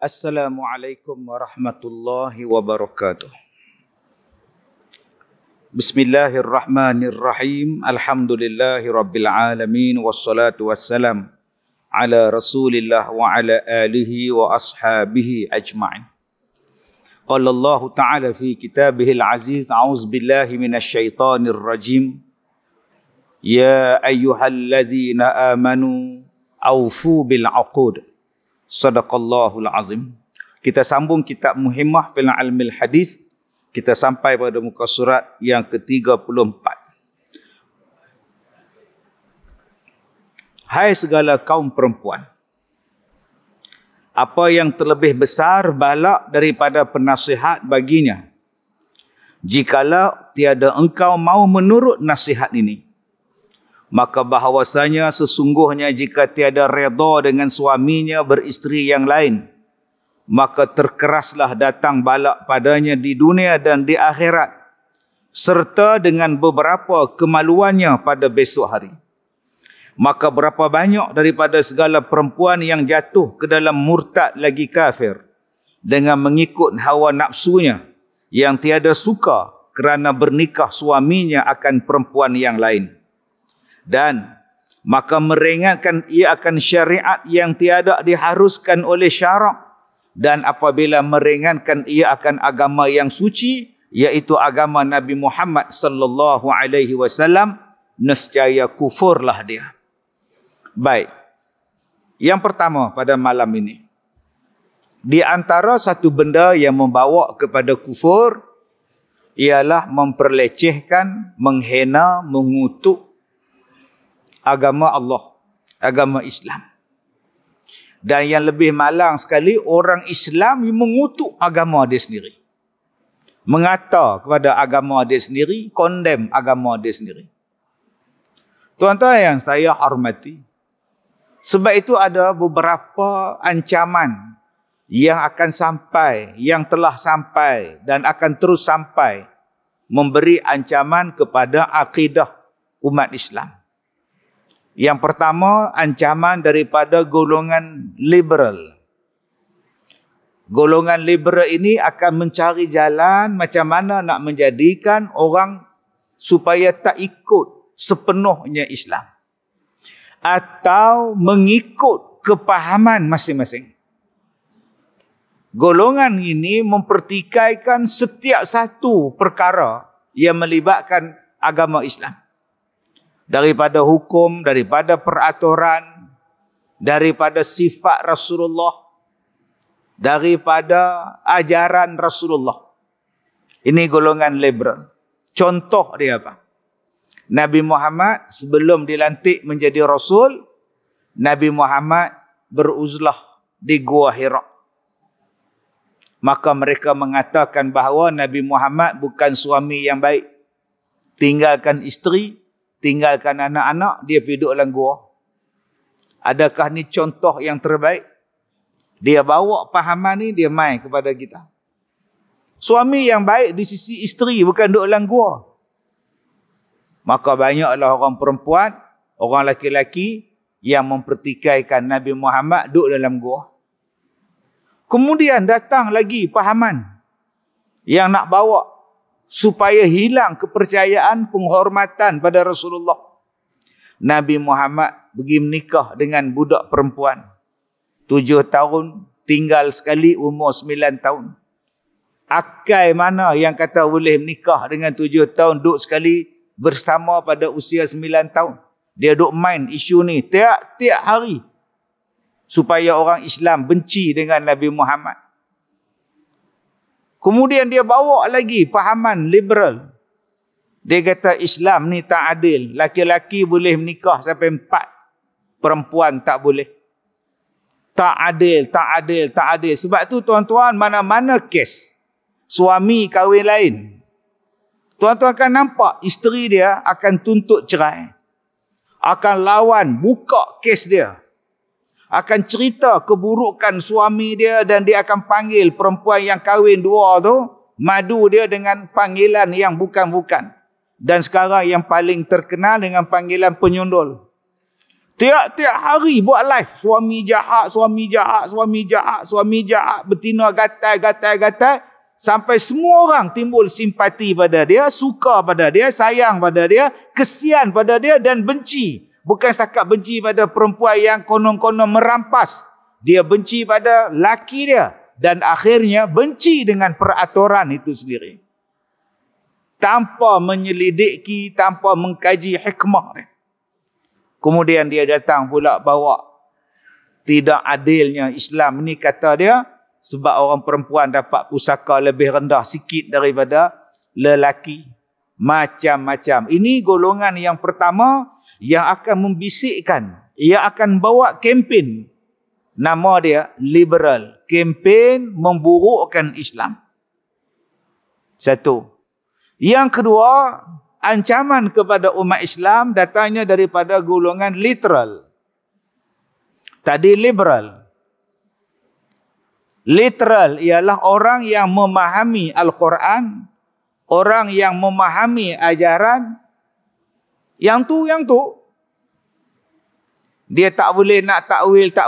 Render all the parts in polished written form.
Assalamualaikum warahmatullahi wabarakatuh. Bismillahirrahmanirrahim. Alhamdulillahi rabbil alamin. Wassalatu wassalam ala rasulillah wa ala alihi wa ashabihi ajma'in. Qala Allah ta'ala fi kitabihil aziz. A'udzu billahi minasyaitonir rajim. Ya ayyuhalladzina amanu awfu bil 'uqud. Sadaqallahul azim. Kita sambung kitab Muhimmah fil Ilmil Hadis. Kita sampai pada muka surat yang ke-34. Hai segala kaum perempuan, apa yang terlebih besar balak daripada penasihat baginya, jikalau tiada engkau mau menurut nasihat ini, maka bahawasanya sesungguhnya jika tiada redha dengan suaminya beristeri yang lain, maka terkeraslah datang balak padanya di dunia dan di akhirat, serta dengan beberapa kemaluannya pada besok hari. Maka berapa banyak daripada segala perempuan yang jatuh ke dalam murtad lagi kafir dengan mengikut hawa nafsunya yang tiada suka kerana bernikah suaminya akan perempuan yang lain. Dan maka meringatkan ia akan syariat yang tiada diharuskan oleh syarak, dan apabila meringatkan ia akan agama yang suci, iaitu agama Nabi Muhammad sallallahu alaihi wasallam, nescaya kufurlah dia. Baik. Yang pertama pada malam ini, di antara satu benda yang membawa kepada kufur ialah memperlecehkan, menghina, mengutuk agama Allah, agama Islam. Dan yang lebih malang sekali, orang Islam mengutuk agama dia sendiri. Mengata kepada agama dia sendiri, condemn agama dia sendiri. Tuan-tuan yang saya hormati, sebab itu ada beberapa ancaman yang akan sampai, yang telah sampai dan akan terus sampai, memberi ancaman kepada akidah umat Islam. Yang pertama, ancaman daripada golongan liberal. Golongan liberal ini akan mencari jalan macam mana nak menjadikan orang supaya tak ikut sepenuhnya Islam, atau mengikut kepahaman masing-masing. Golongan ini mempertikaikan setiap satu perkara yang melibatkan agama Islam. Daripada hukum, daripada peraturan, daripada sifat Rasulullah, daripada ajaran Rasulullah. Ini golongan liberal. Contoh dia apa? Nabi Muhammad sebelum dilantik menjadi Rasul, Nabi Muhammad beruzlah di Gua Hira. Maka mereka mengatakan bahawa Nabi Muhammad bukan suami yang baik. Tinggalkan isteri, tinggalkan anak-anak, dia pergi duduk dalam gua. Adakah ni contoh yang terbaik? Dia bawa pahaman ni, dia mai kepada kita. Suami yang baik di sisi isteri bukan duduk dalam gua. Maka banyaklah orang perempuan, orang laki-laki yang mempertikaikan Nabi Muhammad duduk dalam gua. Kemudian datang lagi pahaman yang nak bawa supaya hilang kepercayaan, penghormatan pada Rasulullah. Nabi Muhammad pergi menikah dengan budak perempuan 7 tahun, tinggal sekali umur 9 tahun. Akai mana yang kata boleh menikah dengan 7 tahun, duduk sekali bersama pada usia 9 tahun. Dia duduk main isu ni tiap-tiap hari supaya orang Islam benci dengan Nabi Muhammad. Kemudian dia bawa lagi pahaman liberal. Dia kata Islam ni tak adil. Laki-laki boleh menikah sampai 4. Perempuan tak boleh. Tak adil, tak adil, tak adil. Sebab tu tuan-tuan, mana-mana kes suami kahwin lain, tuan-tuan akan nampak isteri dia akan tuntut cerai. Akan lawan, buka kes dia. Akan cerita keburukan suami dia, dan dia akan panggil perempuan yang kahwin 2 tu, madu dia dengan panggilan yang bukan-bukan. Dan sekarang yang paling terkenal dengan panggilan penyundul. Tiap-tiap hari buat live. Suami jahat, suami jahat, suami jahat, suami jahat. Betina gatal. Sampai semua orang timbul simpati pada dia, suka pada dia, sayang pada dia, kesian pada dia dan benci. Bukan setakat benci pada perempuan yang konon-konon merampas. Dia benci pada laki dia. Dan akhirnya benci dengan peraturan itu sendiri. Tanpa menyelidiki, tanpa mengkaji hikmah dia. Kemudian dia datang pula bawa tidak adilnya Islam ni, kata dia, sebab orang perempuan dapat pusaka lebih rendah sikit daripada lelaki. Macam-macam. Ini golongan yang pertama yang akan membisikkan. Ia akan bawa kempen. Nama dia liberal. Kempen memburukkan Islam. Satu. Yang kedua, ancaman kepada umat Islam datangnya daripada golongan literal. Tadi liberal. Literal ialah orang yang memahami Al-Quran, orang yang memahami ajaran, yang tu. Dia tak boleh nak takwil.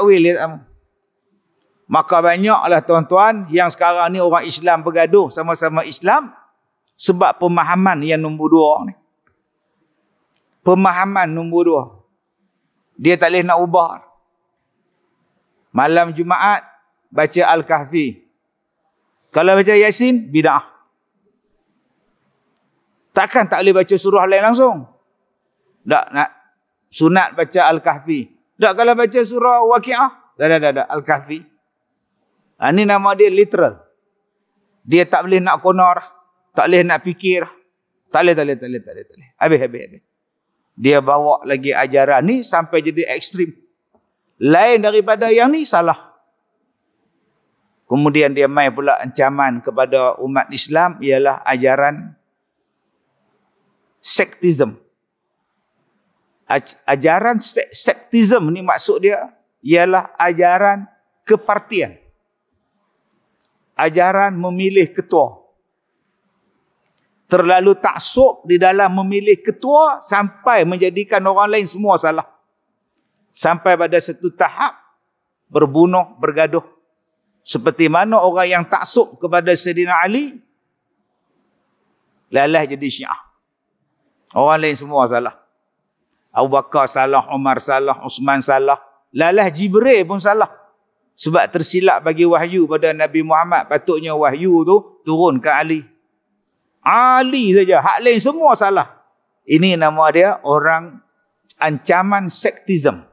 Maka banyaklah tuan-tuan yang sekarang ni orang Islam bergaduh sama-sama Islam sebab pemahaman yang nombor 2 ni. Pemahaman nombor 2. Dia tak boleh nak ubah. Malam Jumaat baca Al-Kahfi. Kalau baca Yasin, bid'ah. Takkan tak boleh baca surah lain langsung? Tak, nak sunat baca Al-Kahfi. Tak, kalau baca surah Waqi'ah? Tak. Al-Kahfi. Ini nama dia literal. Dia tak boleh nak konar. Tak boleh nak fikir. Tak boleh. Habis. Dia bawa lagi ajaran ni sampai jadi ekstrim. Lain daripada yang ni, salah. Kemudian dia mai pula ancaman kepada umat Islam ialah ajaran sektism. Ajaran sektism ni maksud dia ialah ajaran kepartian. Ajaran memilih ketua. Terlalu taksub di dalam memilih ketua sampai menjadikan orang lain semua salah. Sampai pada satu tahap berbunuh, bergaduh. Seperti mana orang yang taksub kepada Sayyidina Ali, lalah jadi Syiah. Orang lain semua salah. Abu Bakar salah, Umar salah, Uthman salah. Lalah Jibril pun salah. Sebab tersilap bagi wahyu pada Nabi Muhammad. Patutnya wahyu tu turun ke Ali. Ali saja. Hak lain semua salah. Ini nama dia orang ancaman sektism.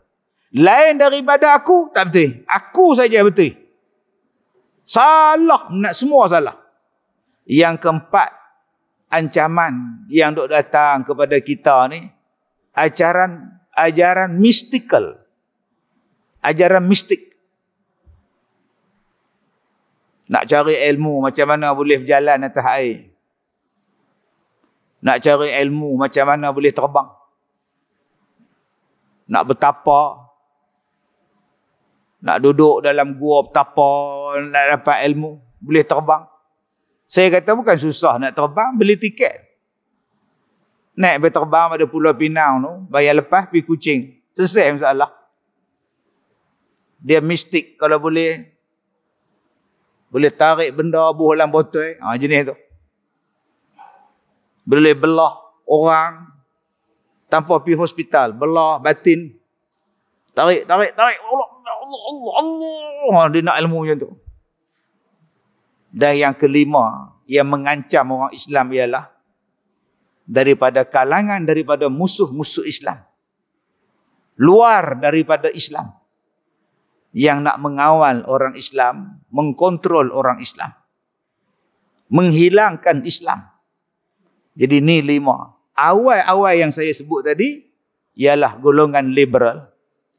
Lain daripada aku, tak betul. Aku saja betul. Salah. Semua salah. Yang keempat, ancaman yang duk datang kepada kita ni, ajaran mystical. Ajaran mistik. Nak cari ilmu macam mana boleh berjalan atas air. Nak cari ilmu macam mana boleh terbang. Nak bertapa. Nak duduk dalam gua bertapa, nak dapat ilmu. Boleh terbang. Saya kata bukan susah nak terbang, beli tiket. Naik berterbang pada Pulau Pinang tu, bayar lepas pergi Kuching. Selesai masalah. Dia mistik kalau boleh tarik benda buah dalam botol. Jenis tu. Boleh belah orang tanpa pergi hospital. Belah batin. Tarik. Allah. Dia nak ilmu macam tu. Dan yang kelima, yang mengancam orang Islam ialah daripada musuh-musuh Islam. Luar daripada Islam. Yang nak mengawal orang Islam, mengkontrol orang Islam. Menghilangkan Islam. Jadi ni 5. Awal-awal yang saya sebut tadi, ialah golongan liberal.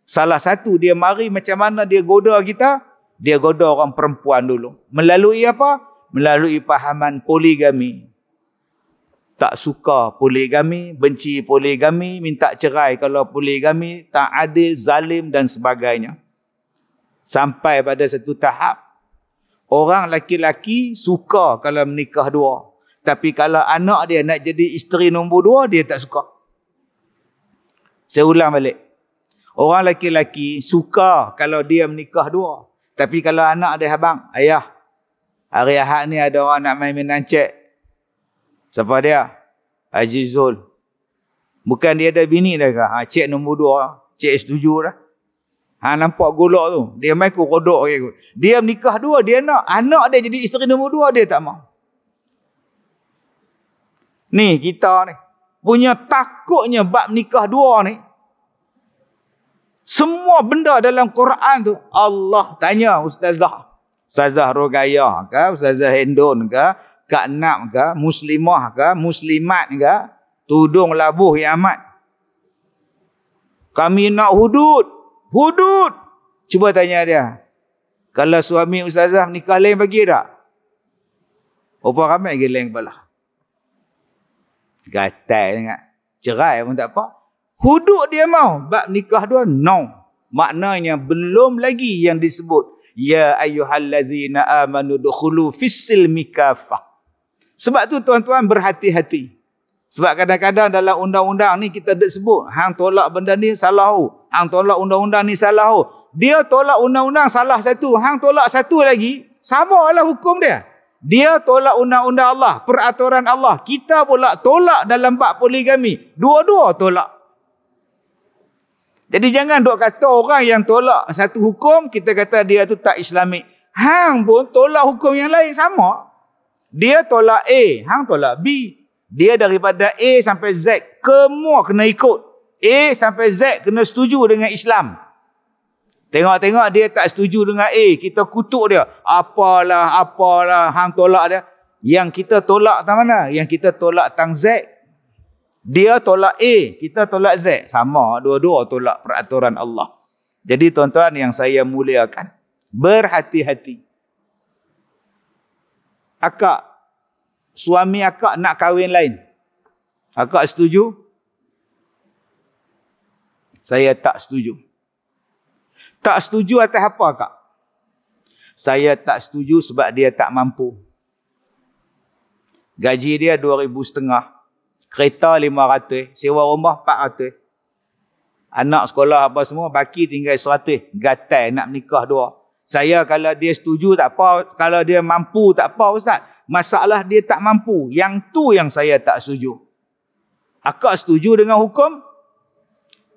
Salah satu dia mari macam mana dia goda kita, dia goda orang perempuan dulu. Melalui apa? Melalui pahaman poligami. Tak suka poligami, benci poligami, minta cerai kalau poligami, tak adil, zalim dan sebagainya. Sampai pada satu tahap, orang laki-laki suka kalau menikah 2. Tapi kalau anak dia nak jadi isteri nombor 2, dia tak suka. Saya ulang balik. Orang lelaki-lelaki suka kalau dia menikah dua. Tapi kalau anak dia, abang, ayah, hari Ahad ni ada orang nak main cek. Siapa dia? Haji Zul. Bukan dia ada bini dah ke? Cik nombor 2. Cik setuju dah. Nampak golok tu. Dia main kodok. Dia menikah dua, dia nak. Anak dia jadi isteri nombor 2, dia tak mau. Ni kita ni. Punya takutnya bab nikah dua ni. Semua benda dalam Quran tu Allah tanya ustazah. Ustazah Rogayah ke, ustazah Hendon ke, Kak Nak ke, muslimah ke, muslimat ke, tudung labuh yang amat. Kami nak hudud. Hudud. Cuba tanya dia. Kalau suami ustazah nikah lain bagi tak? Apa ramai geleng kepala? Gatal sangat. Cerai pun tak apa. Hudud dia mau. Bab nikah dua, no. Maknanya belum lagi yang disebut. Ya ayyuhallazina amanu dukhulu fissilmi kafah. Sebab tu tuan-tuan berhati-hati. Sebab kadang-kadang dalam undang-undang ni kita ada sebut. Hang tolak benda ni salah. Hang tolak undang-undang ni salah. Dia tolak undang-undang salah satu. Hang tolak satu lagi. Sama lah hukum dia. Dia tolak undang-undang Allah. Peraturan Allah. Kita pula tolak dalam bab poligami. Dua-dua tolak. Jadi jangan duk kata orang yang tolak satu hukum, kita kata dia tu tak Islamik. Hang pun tolak hukum yang lain sama. Dia tolak A, hang tolak B. Dia daripada A sampai Z, semua kena ikut. A sampai Z kena setuju dengan Islam. Tengok-tengok dia tak setuju dengan A, kita kutuk dia. Apalah, hang tolak dia. Yang kita tolak tang mana? Yang kita tolak tang Z. Dia tolak A, kita tolak Z. Sama, dua-dua tolak peraturan Allah. Jadi tuan-tuan yang saya muliakan, berhati-hati. Akak, suami akak nak kahwin lain. Akak setuju? Saya tak setuju. Tak setuju atas apa akak? Saya tak setuju sebab dia tak mampu. Gaji dia 2,500. Kereta 500, sewa rumah 400. Anak sekolah apa semua, baki tinggal 100. Gatal nak menikah dua. Saya kalau dia setuju tak apa, kalau dia mampu tak apa ustaz. Masalah dia tak mampu. Yang tu yang saya tak setuju. Akak setuju dengan hukum?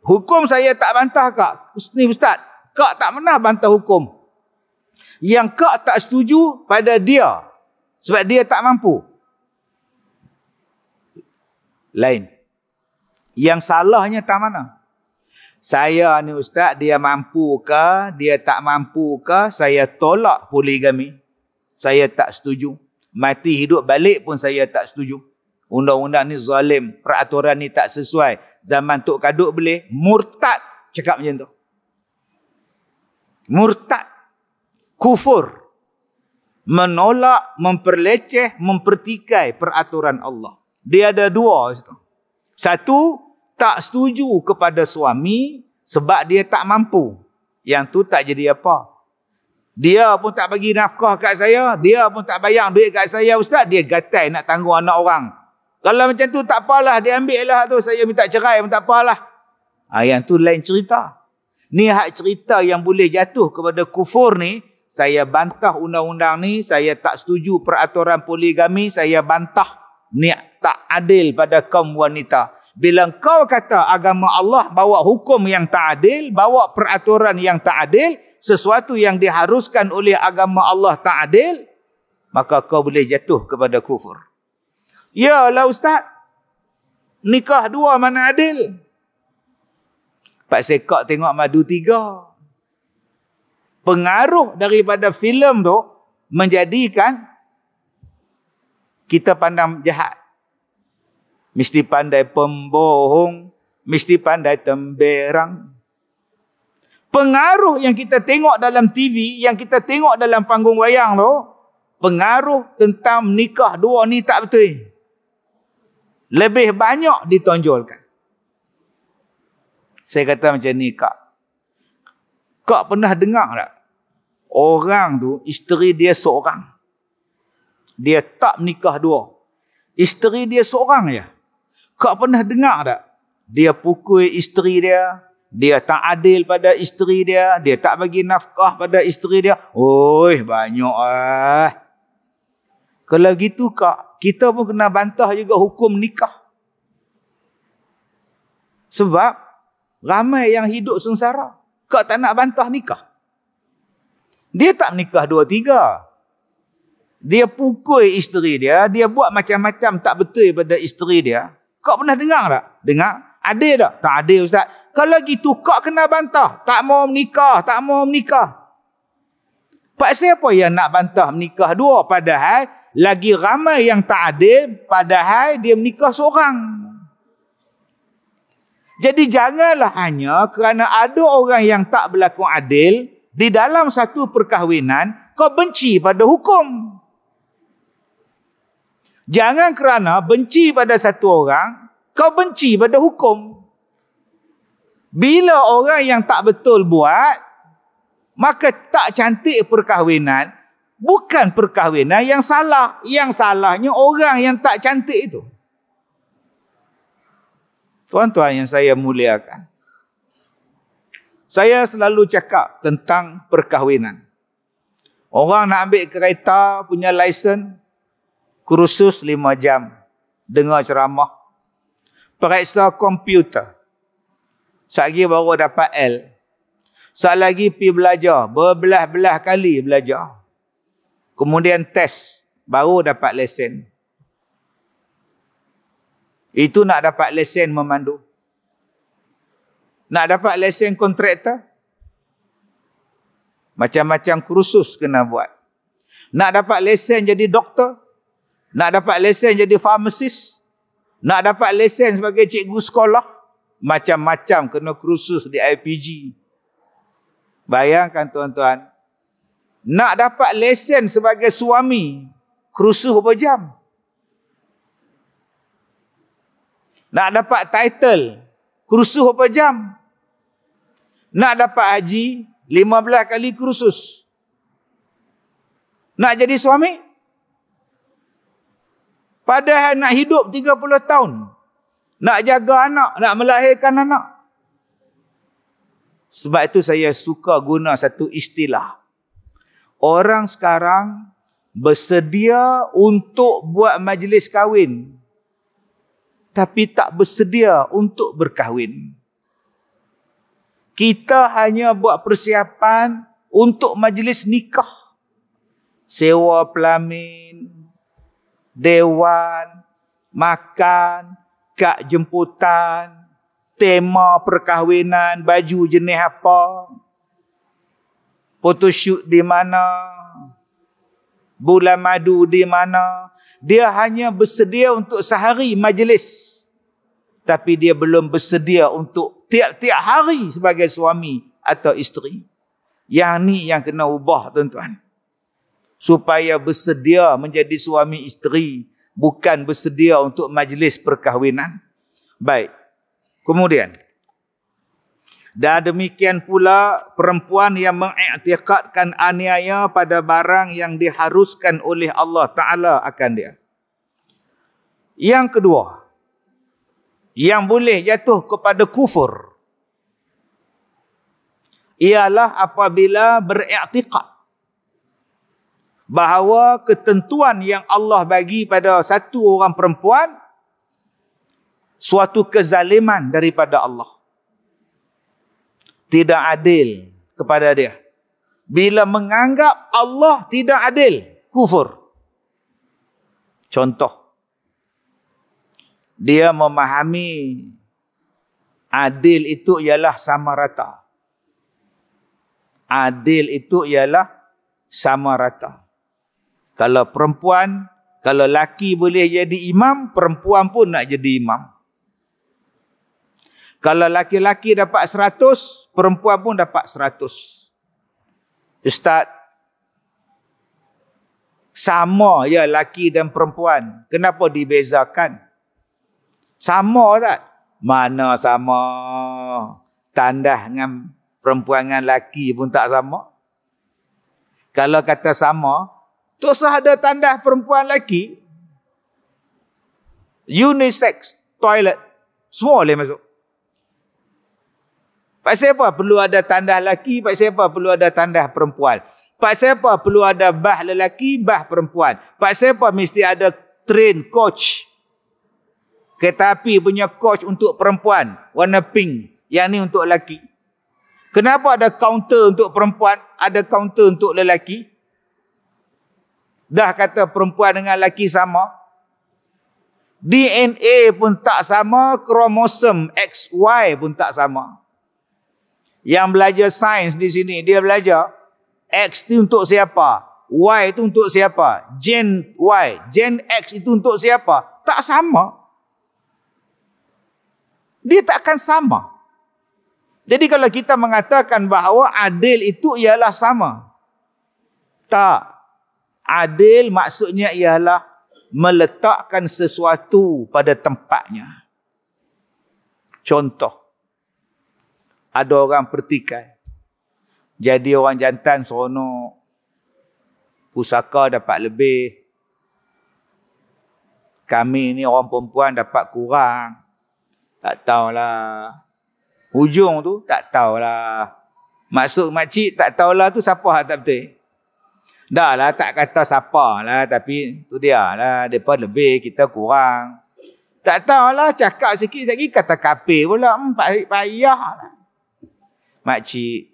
Hukum saya tak bantah kak. Ni ustaz, kak tak pernah bantah hukum. Yang kak tak setuju pada dia. Sebab dia tak mampu. Lain. Yang salahnya tak mana? Saya ni ustaz, dia mampu ke, dia tak mampu ke, saya tolak poligami. Saya tak setuju. Mati hidup balik pun saya tak setuju. Undang-undang ni zalim, peraturan ni tak sesuai. Zaman Tok Kaduk boleh, murtad cakap macam tu. Murtad. Kufur. Menolak, memperleceh, mempertikai peraturan Allah. Dia ada dua. Satu, tak setuju kepada suami sebab dia tak mampu. Yang tu tak jadi apa. Dia pun tak bagi nafkah kat saya. Dia pun tak bayar duit kat saya ustaz. Dia gatai nak tanggung anak orang. Kalau macam tu tak apalah. Dia ambil lah tu. Saya minta cerai pun tak apalah. Yang tu lain cerita. Ni hak cerita yang boleh jatuh kepada kufur ni. Saya bantah undang-undang ni. Saya tak setuju peraturan poligami. Saya bantah. Ni tak adil pada kaum wanita. Bila kau kata agama Allah bawa hukum yang tak adil, bawa peraturan yang tak adil, sesuatu yang diharuskan oleh agama Allah tak adil, maka kau boleh jatuh kepada kufur. Yalah ustaz, nikah dua mana adil? Pak Sekak tengok Madu 3. Pengaruh daripada filem tu menjadikan kita pandang jahat. Mesti pandai pembohong, mesti pandai temberang. Pengaruh yang kita tengok dalam TV, yang kita tengok dalam panggung wayang tu, pengaruh tentang nikah dua ni tak betul. Lebih banyak ditonjolkan. Saya kata macam ni kak. Kak pernah dengar tak? Orang tu, isteri dia seorang. Dia tak menikah dua. Isteri dia seorang je. Kau pernah dengar tak? Dia pukul isteri dia. dia tak adil pada isteri dia tak bagi nafkah pada isteri dia. Oi, banyak Kalau gitu kak, kita pun kena bantah juga hukum nikah. Sebab ramai yang hidup sengsara. Kak tak nak bantah nikah. Dia tak menikah 2-3. Dia pukul isteri dia buat macam-macam tak betul pada isteri dia. Kak pernah dengar tak? Dengar? Adil tak? Tak adil ustaz. Kalau gitu kak kena bantah. Tak mau menikah. Pasal apa yang nak bantah menikah 2? Padahal lagi ramai yang tak adil, padahal dia menikah seorang. Jadi janganlah hanya kerana ada orang yang tak berlaku adil di dalam satu perkahwinan, kau benci pada hukum. Jangan kerana benci pada satu orang, kau benci pada hukum. Bila orang yang tak betul buat, maka tak cantik perkahwinan. Bukan perkahwinan yang salah. Yang salahnya orang yang tak cantik itu. Tuan-tuan yang saya muliakan. Saya selalu cakap tentang perkahwinan. Orang nak ambil kereta punya lesen, kursus 5 jam. Dengar ceramah. Periksa komputer. Sekali baru dapat L. Sekali lagi pergi belajar. Berbelah-belah kali belajar. Kemudian test, baru dapat lesen. Itu nak dapat lesen memandu. Nak dapat lesen kontraktor, macam-macam kursus kena buat. Nak dapat lesen jadi doktor, nak dapat lesen jadi farmasis, nak dapat lesen sebagai cikgu sekolah, macam-macam kena kursus di IPG. Bayangkan tuan-tuan, nak dapat lesen sebagai suami, kursus berapa jam? Nak dapat title, kursus berapa jam? Nak dapat haji, 15 kali kursus. Nak jadi suami? Padahal nak hidup 30 tahun. Nak jaga anak, nak melahirkan anak. Sebab itu saya suka guna satu istilah. Orang sekarang bersedia untuk buat majlis kahwin, tapi tak bersedia untuk berkahwin. Kita hanya buat persiapan untuk majlis nikah. Sewa pelamin, dewan, makan, kad jemputan, tema perkahwinan, baju jenis apa, photoshoot di mana, bulan madu di mana. Dia hanya bersedia untuk sehari majlis. Tapi dia belum bersedia untuk tiap-tiap hari sebagai suami atau isteri. Yang ni yang kena ubah tuan-tuan. Supaya bersedia menjadi suami isteri. Bukan bersedia untuk majlis perkahwinan. Baik. Kemudian. Dan demikian pula perempuan yang mengiktikadkan aniaya pada barang yang diharuskan oleh Allah Ta'ala akan dia. Yang kedua, yang boleh jatuh kepada kufur, ialah apabila beriktikad bahawa ketentuan yang Allah bagi pada satu orang perempuan suatu kezaliman daripada Allah. Tidak adil kepada dia. Bila menganggap Allah tidak adil, kufur. Contoh, dia memahami adil itu ialah sama rata. Adil itu ialah sama rata. Kalau perempuan, kalau laki boleh jadi imam, perempuan pun nak jadi imam. Kalau laki-laki dapat 100, perempuan pun dapat 100. Ustaz, sama ya laki dan perempuan. Kenapa dibezakan? Sama tak? Mana sama? Tandas dengan perempuan dengan laki pun tak sama. Kalau kata sama, tu sah ada tandas perempuan laki. Unisex toilet. Semua boleh masuk. Pasal apa perlu ada tandas lelaki? Pasal apa perlu ada tandas perempuan? Pasal apa perlu ada bah lelaki, bah perempuan? Pasal apa mesti ada train coach? Kereta api punya coach untuk perempuan, warna pink. Yang ni untuk lelaki. Kenapa ada kaunter untuk perempuan, ada kaunter untuk lelaki? Dah kata perempuan dengan lelaki sama. DNA pun tak sama, kromosom XY pun tak sama. Yang belajar sains di sini, dia belajar X itu untuk siapa? Y itu untuk siapa? Gen Y, Gen X itu untuk siapa? Tak sama. Dia takkan sama. Jadi kalau kita mengatakan bahawa adil itu ialah sama. Tak. Adil maksudnya ialah meletakkan sesuatu pada tempatnya. Contoh. Ada orang pertikai. Jadi orang jantan seronok. Pusaka dapat lebih. Kami ni orang perempuan dapat kurang. Tak tahulah. Hujung tu tak tahulah. Maksud makcik tak tahulah tu siapa hak tak betul. Dah lah tak kata siapa lah. Tapi tu dia lah. Mereka lebih, kita kurang. Tak tahulah cakap sikit lagi kata kapir pula. Payah lah. Makcik,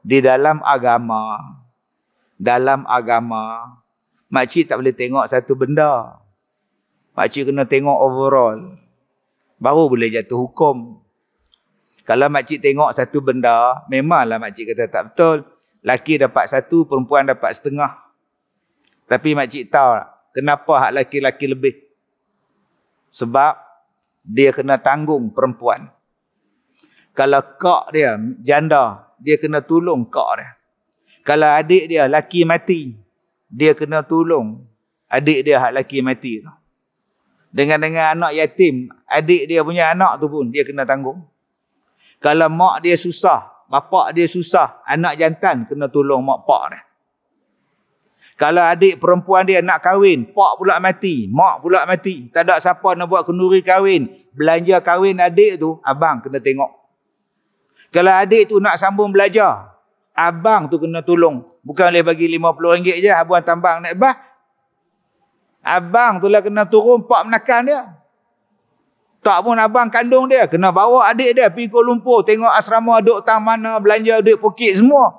di dalam agama, makcik tak boleh tengok satu benda. Makcik kena tengok overall. Baru boleh jatuh hukum. Kalau makcik tengok satu benda, memanglah makcik kata tak betul. Laki dapat satu, perempuan dapat setengah. Tapi makcik tahu kenapa hak laki-laki lebih. Sebab dia kena tanggung perempuan. Kalau kak dia janda, dia kena tolong kak dia. Kalau adik dia laki mati, dia kena tolong adik dia hak laki mati tu. Dengan anak yatim, adik dia punya anak tu pun dia kena tanggung. Kalau mak dia susah, bapak dia susah, anak jantan kena tolong mak pak dia. Kalau adik perempuan dia nak kahwin, pak pula mati, mak pula mati, tak ada siapa nak buat kenduri kahwin, belanja kahwin adik tu, abang kena tengok. Kalau adik tu nak sambung belajar, abang tu kena tolong. Bukan boleh bagi RM50 je, abang tambang naik bah. Abang tu lah kena turun pak menakan dia. Tak pun abang kandung dia, kena bawa adik dia pergi Kuala Lumpur, tengok asrama duk tang mana, belanja duit pokit semua.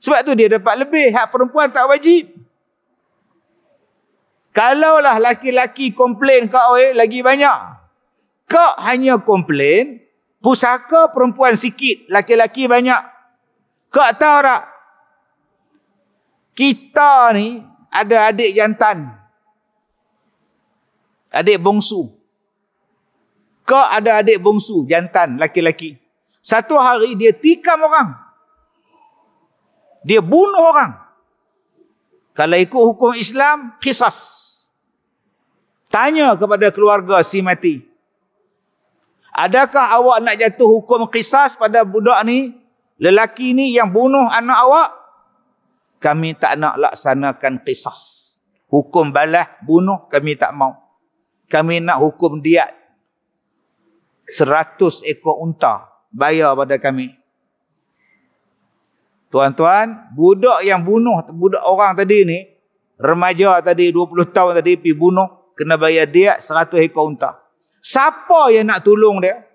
Sebab tu dia dapat lebih, hak perempuan tak wajib. Kalaulah laki-laki komplain kak lagi banyak. Kak hanya komplain, pusaka perempuan sikit, laki-laki banyak. Kak tahu tak? Kita ni ada adik jantan. Adik bongsu. Kak ada adik bongsu, jantan, laki-laki. Satu hari dia tikam orang. Dia bunuh orang. Kalau ikut hukum Islam, qisas. Tanya kepada keluarga si mati. Adakah awak nak jatuh hukum qisas pada budak ni? Lelaki ni yang bunuh anak awak? Kami tak nak laksanakan qisas. Hukum balas, bunuh, kami tak mau. Kami nak hukum diat. 100 ekor unta. Bayar pada kami. Tuan-tuan, budak yang bunuh, budak orang tadi ni, remaja tadi, 20 tahun tadi, pergi bunuh, kena bayar diat 100 ekor unta. Siapa yang nak tolong dia?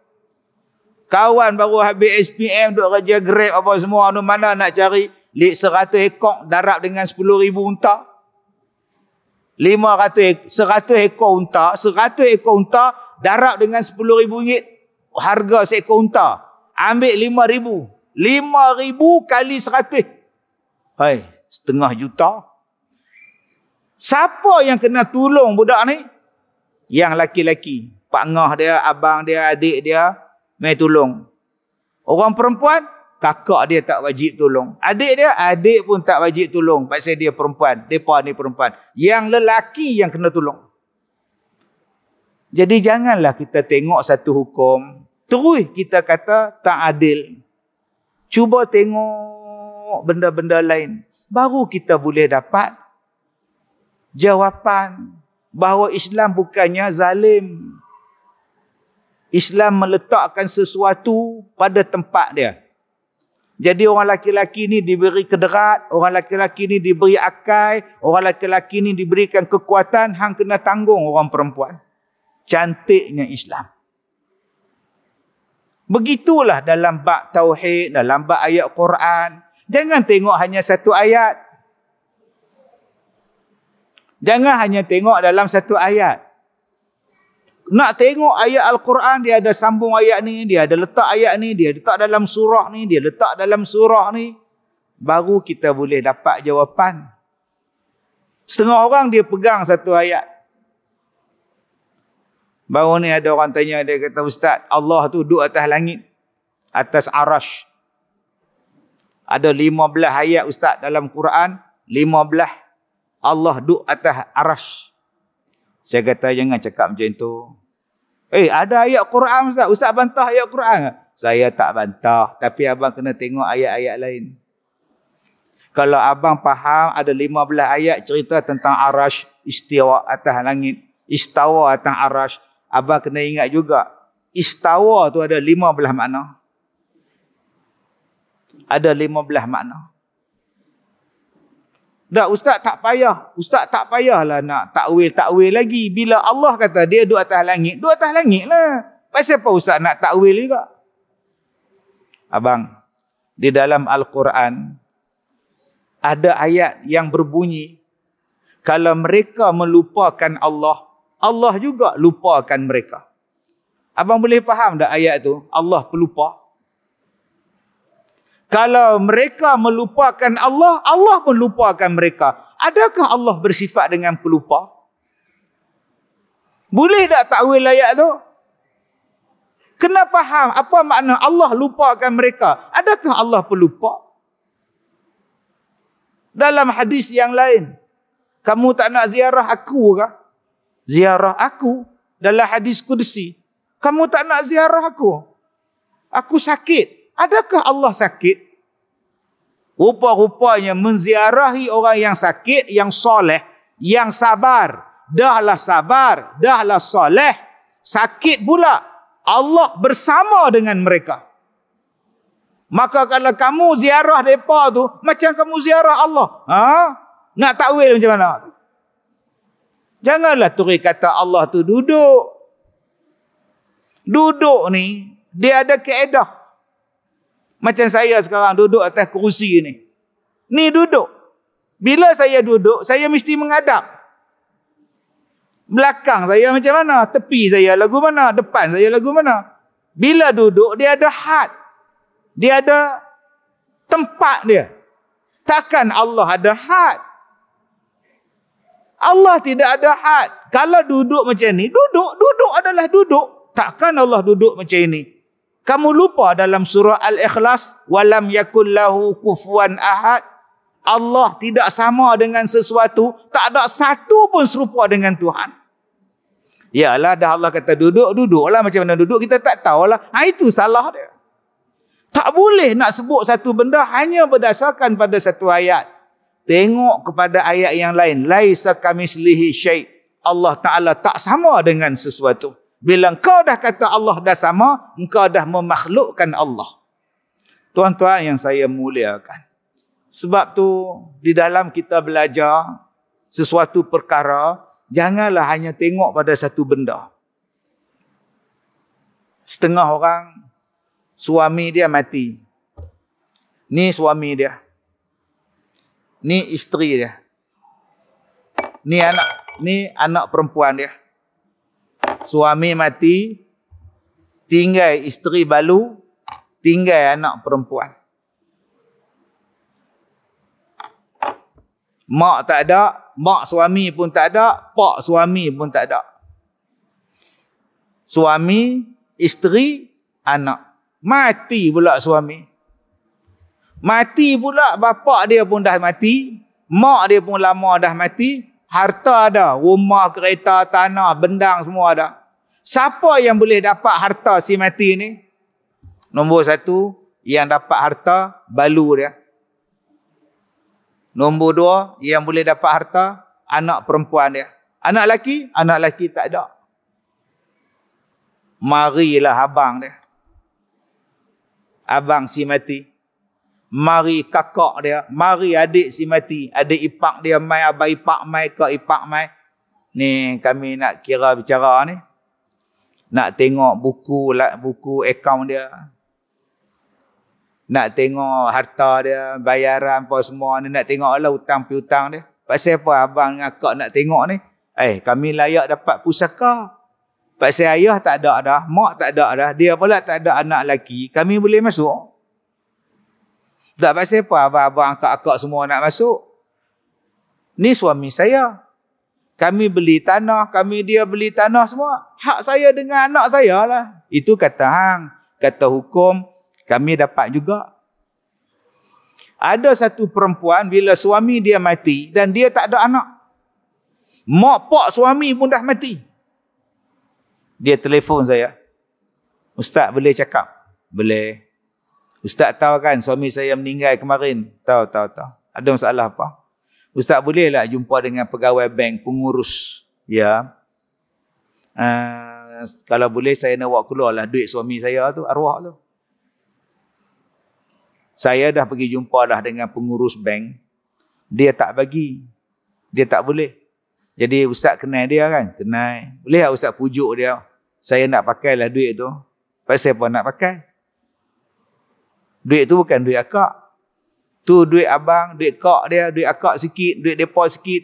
Kawan baru habis SPM, duk kerja Grab apa semua, mana nak cari 100 ekor darab dengan 10,000 unta? 100 ekor unta, 100 ekor unta darab dengan 10,000 ringgit. Harga seekor unta. Ambil 5,000. 5,000 kali 100. Hai, setengah juta. Siapa yang kena tolong budak ni? Yang laki-laki. Pak ngah dia, abang dia, adik dia, mai tolong. Orang perempuan, kakak dia tak wajib tolong. Adik dia, adik pun tak wajib tolong. Pasal dia perempuan. Mereka ni perempuan. Yang lelaki yang kena tolong. Jadi janganlah kita tengok satu hukum, terus kita kata tak adil. Cuba tengok benda-benda lain. Baru kita boleh dapat jawapan bahawa Islam bukannya zalim. Islam meletakkan sesuatu pada tempat dia. Jadi orang laki-laki ni diberi kederat, orang laki-laki ni diberi akai, orang laki-laki ni diberikan kekuatan, hang kena tanggung orang perempuan. Cantiknya Islam. Begitulah dalam bab tauhid, dalam bab ayat Quran. Jangan tengok hanya satu ayat. Jangan hanya tengok dalam satu ayat. Nak tengok ayat Al-Quran, dia ada sambung ayat ni, dia ada letak ayat ni, dia letak dalam surah ni, dia letak dalam surah ni. Baru kita boleh dapat jawapan. Setengah orang dia pegang satu ayat. Baru ni ada orang tanya, dia kata, Ustaz, Allah tu duduk atas langit, atas arash. Ada 15 ayat Ustaz dalam Quran, 15 Allah duduk atas arash. Saya kata, jangan cakap macam tu. Ada ayat Quran Ustaz. Ustaz bantah ayat Quran. Saya tak bantah. Tapi abang kena tengok ayat-ayat lain. Kalau abang faham ada 15 ayat cerita tentang arash, istiwa atas langit, istawa atas arash, abang kena ingat juga, istawa tu ada 15 makna. Ada 15 makna. Dah Ustaz tak payah. Ustaz tak payahlah nak takwil lagi. Bila Allah kata dia duduk atas langit, duduk atas langit lah. Pasal apa Ustaz nak takwil juga? Abang, di dalam Al-Quran ada ayat yang berbunyi, kalau mereka melupakan Allah, Allah juga lupakan mereka. Abang boleh faham tak ayat tu? Allah pelupa. Kalau mereka melupakan Allah, Allah pun lupakan mereka. Adakah Allah bersifat dengan pelupa? Boleh tak takwil ayat tu? Kena faham apa makna Allah lupakan mereka. Adakah Allah pelupa? Dalam hadis yang lain, kamu tak nak ziarah aku ke? Ziarah aku dalam hadis Qudsi. Kamu tak nak ziarah aku? Aku sakit. Adakah Allah sakit? Rupa-rupanya menziarahi orang yang sakit, yang soleh, yang sabar. Dahlah sabar, dahlah soleh, sakit pula. Allah bersama dengan mereka. Maka kalau kamu ziarah mereka tu, macam kamu ziarah Allah. Nak takwil macam mana? Janganlah turi kata Allah tu duduk. Duduk ni, dia ada kaedah. Macam saya sekarang duduk atas kerusi ni. Ni duduk. Bila saya duduk, saya mesti menghadap. Belakang saya macam mana? Tepi saya lagu mana? Depan saya lagu mana? Bila duduk, dia ada had. Dia ada tempat dia. Takkan Allah ada had? Allah tidak ada had. Kalau duduk macam ni, duduk adalah duduk. Takkan Allah duduk macam ini? Kamu lupa dalam surah Al-Ikhlas, walam yakul lahu kufuwan ahad. Allah tidak sama dengan sesuatu, tak ada satu pun serupa dengan Tuhan. Yalah, dah Allah kata duduklah, macam mana duduk kita tak tahulah. Itu salah dia. Tak boleh nak sebut satu benda hanya berdasarkan pada satu ayat. Tengok kepada ayat yang lain. Laisa kamislihi syai'. Allah Ta'ala tak sama dengan sesuatu. Bila engkau dah kata Allah dah sama, engkau dah memakhlukkan Allah. Tuan-tuan yang saya muliakan. Sebab tu, di dalam kita belajar sesuatu perkara, janganlah hanya tengok pada satu benda. Setengah orang, suami dia mati. Ni suami dia. Ni isteri dia. Ni anak perempuan dia. Suami mati, tinggal isteri balu, tinggal anak perempuan. Mak tak ada, mak suami pun tak ada, pak suami pun tak ada. Suami, isteri, anak. Mati pula suami. Mati pula bapa dia pun dah mati, mak dia pun lama dah mati. Harta ada, rumah, kereta, tanah, bendang semua ada. Siapa yang boleh dapat harta si mati ni? Nombor satu, yang dapat harta, balu dia. Nombor dua, yang boleh dapat harta, anak perempuan dia. Anak laki tak ada. Marilah abang dia. Abang si mati. Mari kakak dia. Mari adik si mati. Adik ipak dia mai, abang ipak mai, kak ipak mai. Ni kami nak kira bicara ni. Nak tengok buku akaun dia. Nak tengok harta dia, bayaran apa semua ni. Nak tengok lah hutang piutang dia. Pasal apa abang dengan kak nak tengok ni? Kami layak dapat pusaka. Pasal ayah tak ada dah, mak tak ada dah, dia pula tak ada anak lelaki. Kami boleh masuk? Tak pasal apa abang-abang, akak-akak semua nak masuk? Ni suami saya. Kami beli tanah, dia beli tanah semua. Hak saya dengan anak saya lah. Itu kata hang. Kata hukum, kami dapat juga. Ada satu perempuan bila suami dia mati dan dia tak ada anak. Mak pak suami pun dah mati. Dia telefon saya. Ustaz boleh cakap? Boleh. Ustaz tahu kan suami saya meninggal kemarin? Tahu. Ada masalah apa? Ustaz bolehlah jumpa dengan pegawai bank, pengurus. Ya. Kalau boleh saya nak buat keluarlah duit suami saya tu, arwah tu. Saya dah pergi jumpa dah dengan pengurus bank. Dia tak bagi. Dia tak boleh. Jadi Ustaz kenal dia kan? Kenal. Boleh tak Ustaz pujuk dia? Saya nak pakailah duit tu. Pasal apa nak pakai? Duit tu bukan duit akak. Tu duit abang, duit kak dia, duit akak sikit, duit depa sikit.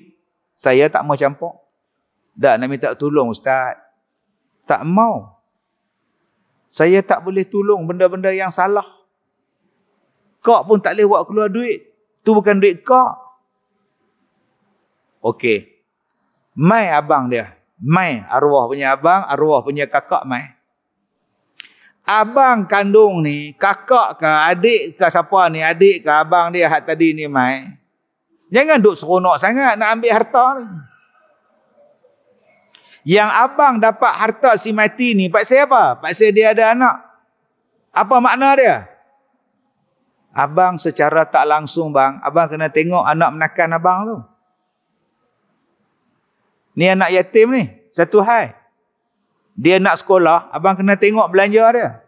Saya tak mau campur. Dah nak minta tolong Ustaz. Tak mau. Saya tak boleh tolong benda-benda yang salah. Kak pun tak boleh buat keluar duit. Tu bukan duit kak. Okey. Mai abang dia. Mai arwah punya abang, arwah punya kakak mai. Abang kandung ni, kakak ke adik ke siapa ni, adik ke abang dia hak tadi ni mai. Jangan duk seronok sangat nak ambil harta ni. Yang abang dapat harta si mati ni, pasal apa? Pasal dia ada anak. Apa makna dia? Abang secara tak langsung bang, abang kena tengok anak menakan abang tu. Ni anak yatim ni, satu hal. Dia nak sekolah, abang kena tengok belanja dia.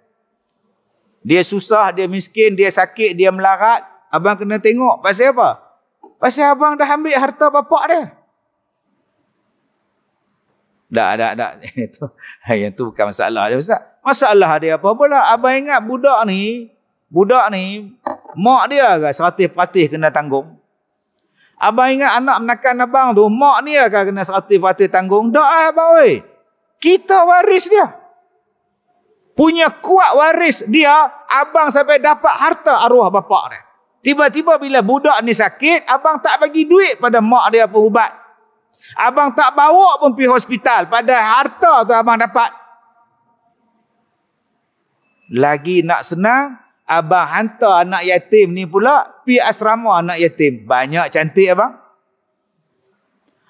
Dia susah, dia miskin, dia sakit, dia melarat. Abang kena tengok. Pasal apa? Pasal abang dah ambil harta bapak dia. Tak. Yang tu bukan masalah dia Ustaz. Masalah dia apa pula? Abang ingat budak ni, mak dia ke 100% kena tanggung? Abang ingat anak menakan abang tu, mak ni akan kena 100% tanggung? Tak abang oi. Kita waris dia. Punya kuat waris dia, abang sampai dapat harta arwah bapak dia. Tiba-tiba bila budak ni sakit, abang tak bagi duit pada mak dia pun ubat. Abang tak bawa pun pergi hospital, pada harta tu abang dapat. Lagi nak senang, abang hantar anak yatim ni pula pergi asrama anak yatim. Banyak cantik abang.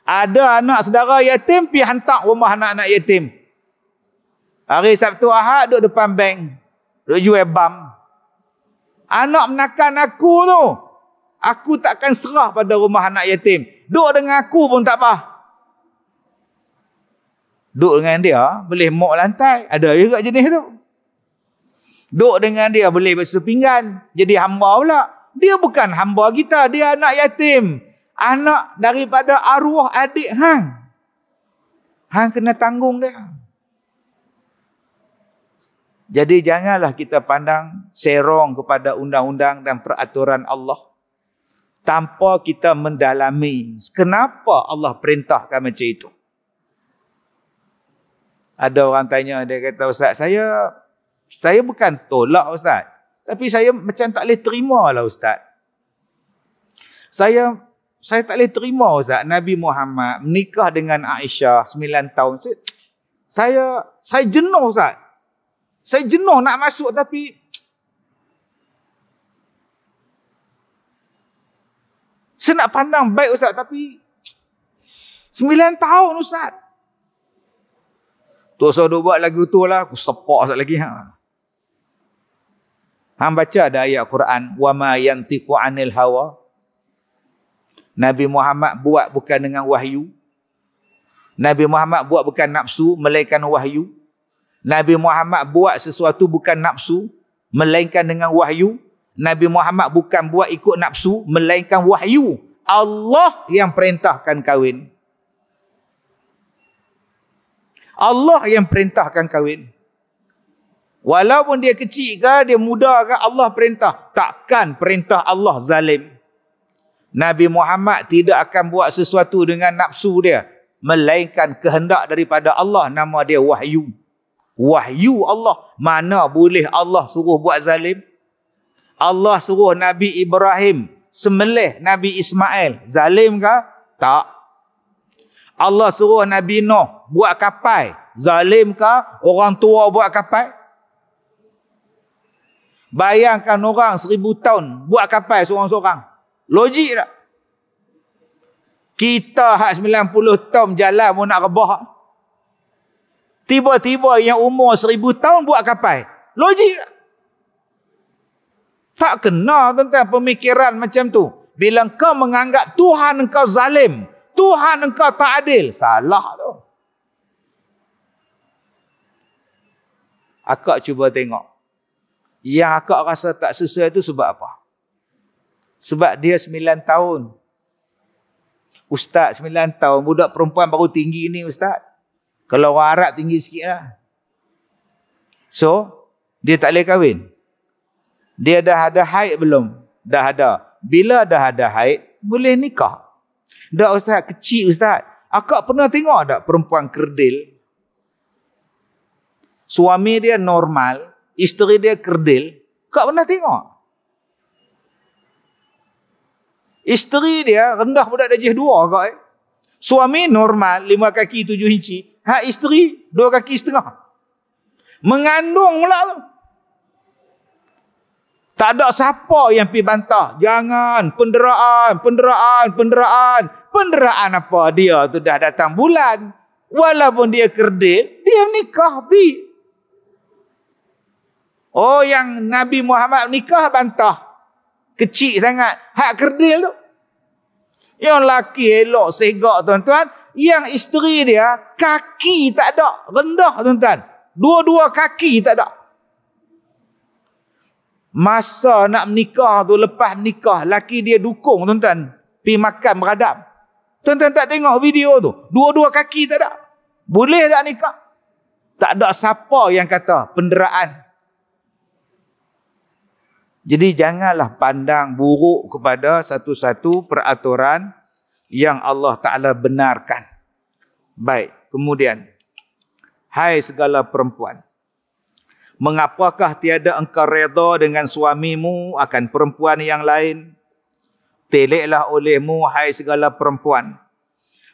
Ada anak saudara yatim pergi hantar rumah anak-anak yatim. Hari Sabtu Ahad duduk depan bank. Duduk jual bam. Anak menakan aku tu. Aku takkan serah pada rumah anak yatim. Duduk dengan aku pun tak apa. Duduk dengan dia boleh mok lantai. Ada juga jenis tu. Duduk dengan dia boleh basuh pinggan. Jadi hamba pula. Dia bukan hamba kita. Dia anak yatim. Anak daripada arwah adik hang. Hang kena tanggung dia. Jadi janganlah kita pandang serong kepada undang-undang dan peraturan Allah tanpa kita mendalami kenapa Allah perintahkan macam itu. Ada orang tanya, dia kata, Ustaz, saya bukan tolak Ustaz, tapi saya macam tak boleh terima lah Ustaz. Saya tak boleh terima Ustaz, Nabi Muhammad menikah dengan Aisyah 9 tahun. Saya jenuh Ustaz. Saya jenuh nak masuk tapi saya nak pandang baik Ustaz tapi 9 tahun Ustaz. Tu saya duk buat lagu tu lah, aku sepak Ustaz lagi. Hang baca ada ayat Quran, wa ma yantiqu anil hawa. Nabi Muhammad buat bukan dengan wahyu. Nabi Muhammad buat bukan nafsu, melainkan wahyu. Nabi Muhammad buat sesuatu bukan nafsu, melainkan dengan wahyu. Nabi Muhammad bukan buat ikut nafsu, melainkan wahyu. Allah yang perintahkan kahwin. Allah yang perintahkan kahwin. Walaupun dia kecil ke, dia muda ke, Allah perintah. Takkan perintah Allah zalim. Nabi Muhammad tidak akan buat sesuatu dengan nafsu dia, melainkan kehendak daripada Allah, nama dia wahyu. Wahyu Allah. Mana boleh Allah suruh buat zalim? Allah suruh Nabi Ibrahim sembelih Nabi Ismail. Zalim ke? Tak. Allah suruh Nabi Nuh buat kapal. Zalim ke orang tua buat kapal? Bayangkan orang 1000 tahun buat kapal seorang-seorang. Logik tak? Kita hak 90 tahun jalan pun nak rebah. Tiba-tiba yang umur 1000 tahun buat kapal. Logik tak? Tak kena tentang pemikiran macam tu. Bila engkau menganggap Tuhan engkau zalim, Tuhan engkau tak adil, salah tu. Akak cuba tengok. Yang akak rasa tak sesuai tu sebab apa? Sebab dia 9 tahun. Ustaz 9 tahun, budak perempuan baru tinggi ni ustaz. Kalau orang Arab tinggi sikit lah. So, dia tak boleh kahwin. Dia dah ada haid belum? Dah ada. Bila dah ada haid, boleh nikah. Dah ustaz, kecil ustaz. Akak pernah tengok tak perempuan kerdil? Suami dia normal, isteri dia kerdil. Akak pernah tengok? Isteri dia rendah budak darjah 2 kak. Suami normal 5 kaki 7 inci. Hak isteri 2 kaki setengah. Mengandung pula tu. Tak ada siapa yang pergi bantah. Jangan, penderaan. Penderaan apa? Dia tu dah datang bulan. Walaupun dia kerdil, dia nikah bi. Oh, yang Nabi Muhammad nikah bantah. Kecil sangat. Hak kerdil tu. Yang laki elok segak tuan-tuan. Yang isteri dia kaki tak ada. Rendah tuan-tuan. Dua-dua kaki tak ada. Masa nak menikah tu, lepas nikah, laki dia dukung tuan-tuan. Pergi makan beradab. Tuan-tuan tak tengok video tu? Dua-dua kaki tak ada. Boleh tak nikah? Tak ada siapa yang kata penderaan. Jadi janganlah pandang buruk kepada satu-satu peraturan yang Allah Ta'ala benarkan. Baik, kemudian. Hai segala perempuan. Mengapakah tiada engkau reda dengan suamimu akan perempuan yang lain? Teleklah olehmu, hai segala perempuan.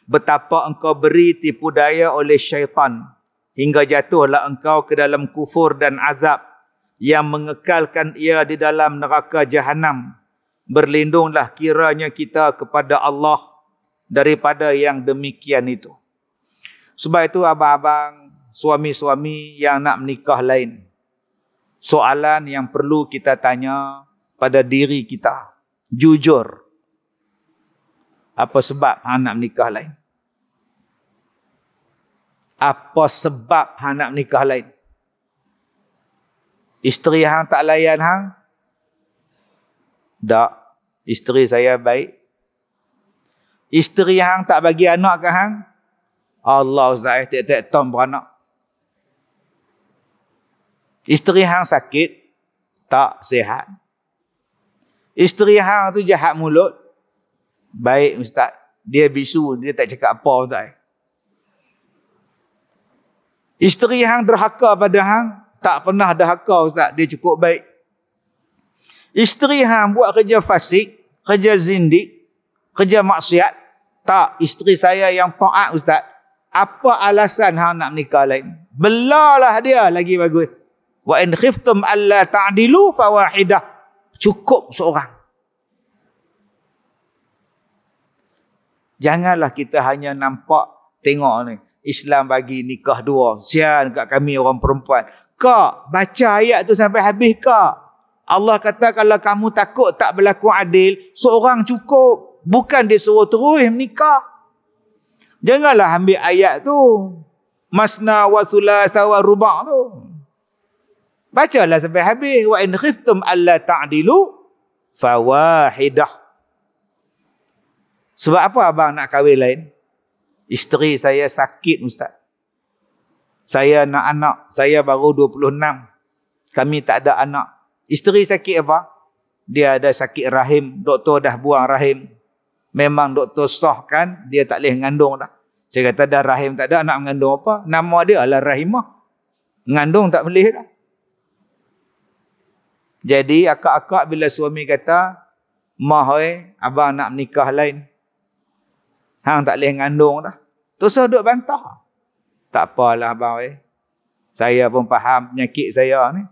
Betapa engkau beri tipu daya oleh syaitan, hingga jatuhlah engkau ke dalam kufur dan azab, yang mengekalkan ia di dalam neraka jahanam. Berlindunglah kiranya kita kepada Allah daripada yang demikian itu. Sebab itu abang-abang, suami-suami yang nak menikah lain, soalan yang perlu kita tanya pada diri kita, jujur. Apa sebab hang nak menikah lain? Apa sebab hang nak menikah lain? Isteri hang tak layan hang? Tak. Isteri saya baik. Isteri hang tak bagi anak ke hang? Allah Ustaz, tiap-tiap tahun beranak. Isteri hang sakit? Tak sihat. Isteri hang tu jahat mulut? Baik Ustaz. Dia bisu, dia tak cakap apa Ustaz. Isteri hang derhaka pada hang? Tak pernah derhaka Ustaz, dia cukup baik. Isteri hang buat kerja fasik, kerja zindik, kerja maksiat? Tak, isteri saya yang taat Ustaz. Apa alasan hang nak menikah lain? Belalah dia lagi bagus. Wa in khiftum alla ta'dilu fawahidah. Cukup seorang. Janganlah kita hanya nampak, tengok ni, Islam bagi nikah dua. Sian kat kami orang perempuan. Kak, baca ayat tu sampai habis kak. Allah kata kalau kamu takut tak berlaku adil, seorang cukup. Bukan dia suruh terus menikah. Janganlah ambil ayat tu. masna wa thulatha wa ruba' tu. Bacalah sampai habis. Wa in khiftum alla ta'dilu fawahidah. Sebab apa abang nak kahwin lain? Isteri saya sakit, Ustaz. Saya nak anak. Saya baru 26. Kami tak ada anak. Isteri sakit apa? Dia ada sakit rahim. Doktor dah buang rahim. Memang doktor sahkan dia tak boleh mengandung dah. Saya kata dah rahim tak ada, nak mengandung apa? Nama dia adalah Rahimah. Mengandung tak boleh dah. Jadi akak-akak bila suami kata, "Mah abang nak menikah lain. Hang tak boleh mengandung dah." Terus duk bantah. Tak apalah abang saya pun faham penyakit saya ni.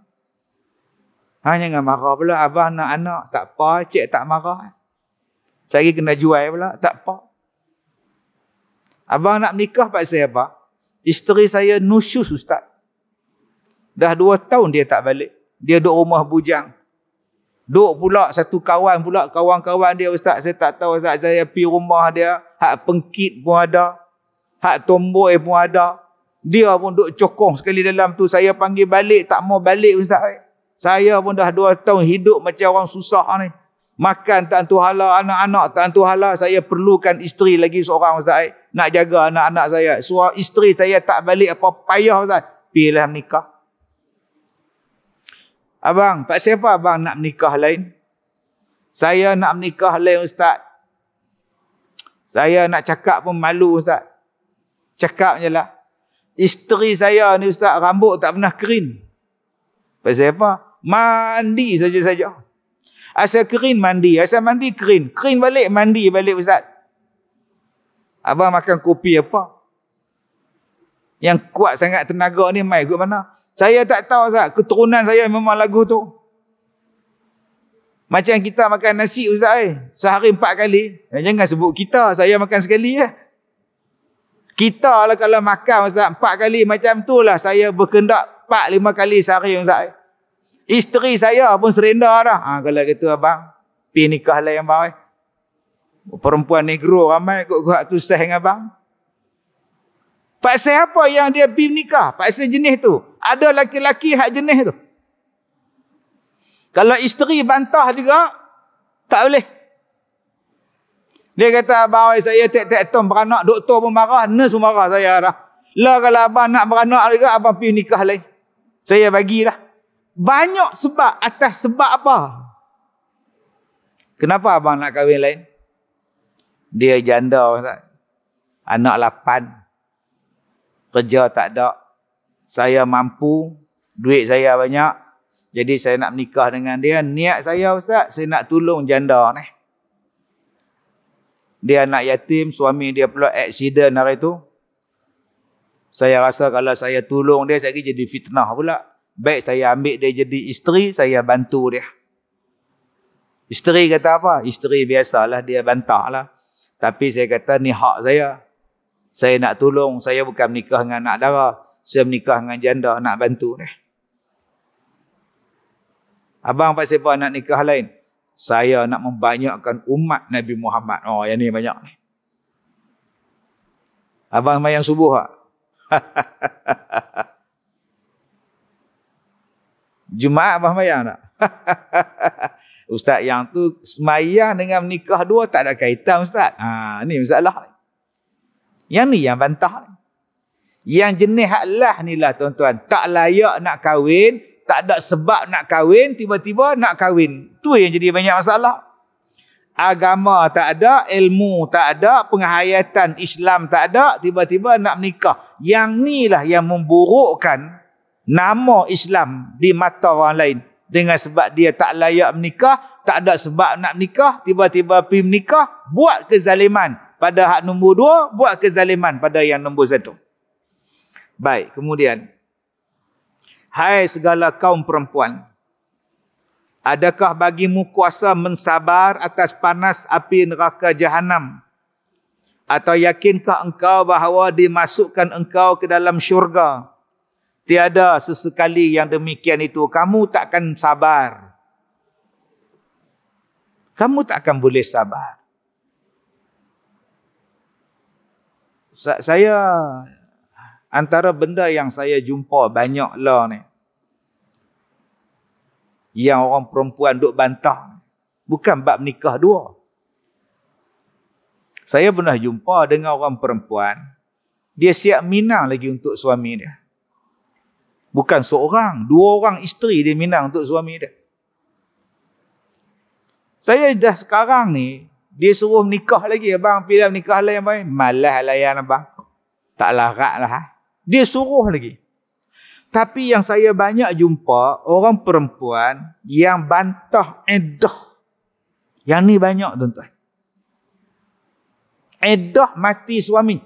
Hang jangan marah pula, abang nak anak. Tak apa, cik tak marah. Saya kena jual pula, tak apa. Abang nak menikah pasal apa? Isteri saya nusyus, Ustaz. Dah 2 tahun dia tak balik. Dia duduk rumah bujang. Duduk pula satu kawan pula, kawan-kawan dia, Ustaz. Saya tak tahu, Ustaz. Saya pergi rumah dia. Hak pengkit pun ada. Hak tomboy pun ada. Dia pun duduk cokong sekali dalam tu. Saya panggil balik, tak mau balik, Ustaz. Saya pun dah 2 tahun hidup macam orang susah ni. Makan tak tentu hala, anak-anak tak tentu hala. Saya perlukan isteri lagi seorang, Ustaz. Nak jaga anak-anak saya. Isteri saya tak balik apa payah, Ustaz. Pilih menikah. Abang, tak siapa abang nak menikah lain? Saya nak menikah lain, Ustaz. Saya nak cakap pun malu, Ustaz. Cakap je lah. Isteri saya ni, Ustaz, rambut tak pernah kering. Pasal apa? Mandi saja-saja. Asal kering mandi. Asal mandi kering. Kering balik, mandi balik, Ustaz. Abang makan kopi apa? Yang kuat sangat tenaga ni mai ke mana? Saya tak tahu, Ustaz. Keturunan saya memang lagu tu. Macam kita makan nasi, Ustaz. Sehari 4 kali. Jangan sebut kita. Saya makan sekali. Kita lah kalau makan, Ustaz, 4 kali macam tu lah. Saya berkendak 4-5 kali sehari, Ustaz. Isteri saya pun serenda dah. Kalau gitu abang, pergi nikah lain abang. Perempuan negro ramai kot tu sah dengan abang. Pasal apa yang dia pergi nikah? Pasal jenis tu. Ada laki-laki hak jenis tu. Kalau isteri bantah juga, tak boleh. Dia kata, abang saya tak tom beranak, doktor pun marah, nurse pun marah saya dah. Lah kalau abang nak beranak juga, abang pergi nikah lain. Saya bagilah. Banyak sebab. Atas sebab apa? Kenapa abang nak kahwin lain? Dia janda, Ustaz. Anak 8. Kerja tak ada. Saya mampu. Duit saya banyak. Jadi saya nak menikah dengan dia. Niat saya, Ustaz, saya nak tolong janda ni. Dia anak yatim. Suami dia pula aksiden hari tu. Saya rasa kalau saya tolong dia, saya jadi fitnah pula. Baik saya ambil dia jadi isteri, saya bantu dia. Isteri kata apa? Isteri biasalah, dia bantah lah. Tapi saya kata ni hak saya. Saya nak tolong, saya bukan menikah dengan anak dara. Saya menikah dengan janda, nak bantu dia. Abang pak siapa nak nikah lain? Saya nak membanyakkan umat Nabi Muhammad. Oh, yang ni banyak ni. Abang mayang subuh tak? Jumaat abang mayang tak? Ustaz, yang tu semayang dengan menikah 2 tak ada kaitan, Ustaz. Ni masalah. Yang ni yang bantah. Yang jenis haklah ni lah, tuan-tuan. Tak layak nak kahwin, tak ada sebab nak kahwin, tiba-tiba nak kahwin. Tu yang jadi banyak masalah. Agama tak ada, ilmu tak ada, penghayatan Islam tak ada, tiba-tiba nak menikah. Yang ni lah yang memburukkan nama Islam di mata orang lain. Dengan sebab dia tak layak menikah, tak ada sebab nak menikah, tiba-tiba pergi menikah, buat kezaliman pada hak nombor 2, buat kezaliman pada yang nombor 1. Baik, kemudian. Hai segala kaum perempuan, adakah bagimu kuasa mensabar atas panas api neraka jahanam? Atau yakinkah engkau bahawa dimasukkan engkau ke dalam syurga? Tiada sesekali yang demikian itu. Kamu takkan sabar. Kamu takkan boleh sabar. antara benda yang saya jumpa banyak lah ni, yang orang perempuan duk bantah, bukan bab nikah dua. Saya pernah jumpa dengan orang perempuan, dia siap minang lagi untuk suami dia. Bukan seorang, 2 orang isteri dia minang untuk suami dia. Saya dah sekarang ni, dia suruh nikah lagi. Abang, pilih nikah lah yang baik. Malas layan abang. Tak larat lah. Dia suruh lagi. Tapi yang saya banyak jumpa, orang perempuan yang bantah iddah. Yang ni banyak tuan-tuan. Iddah mati suami.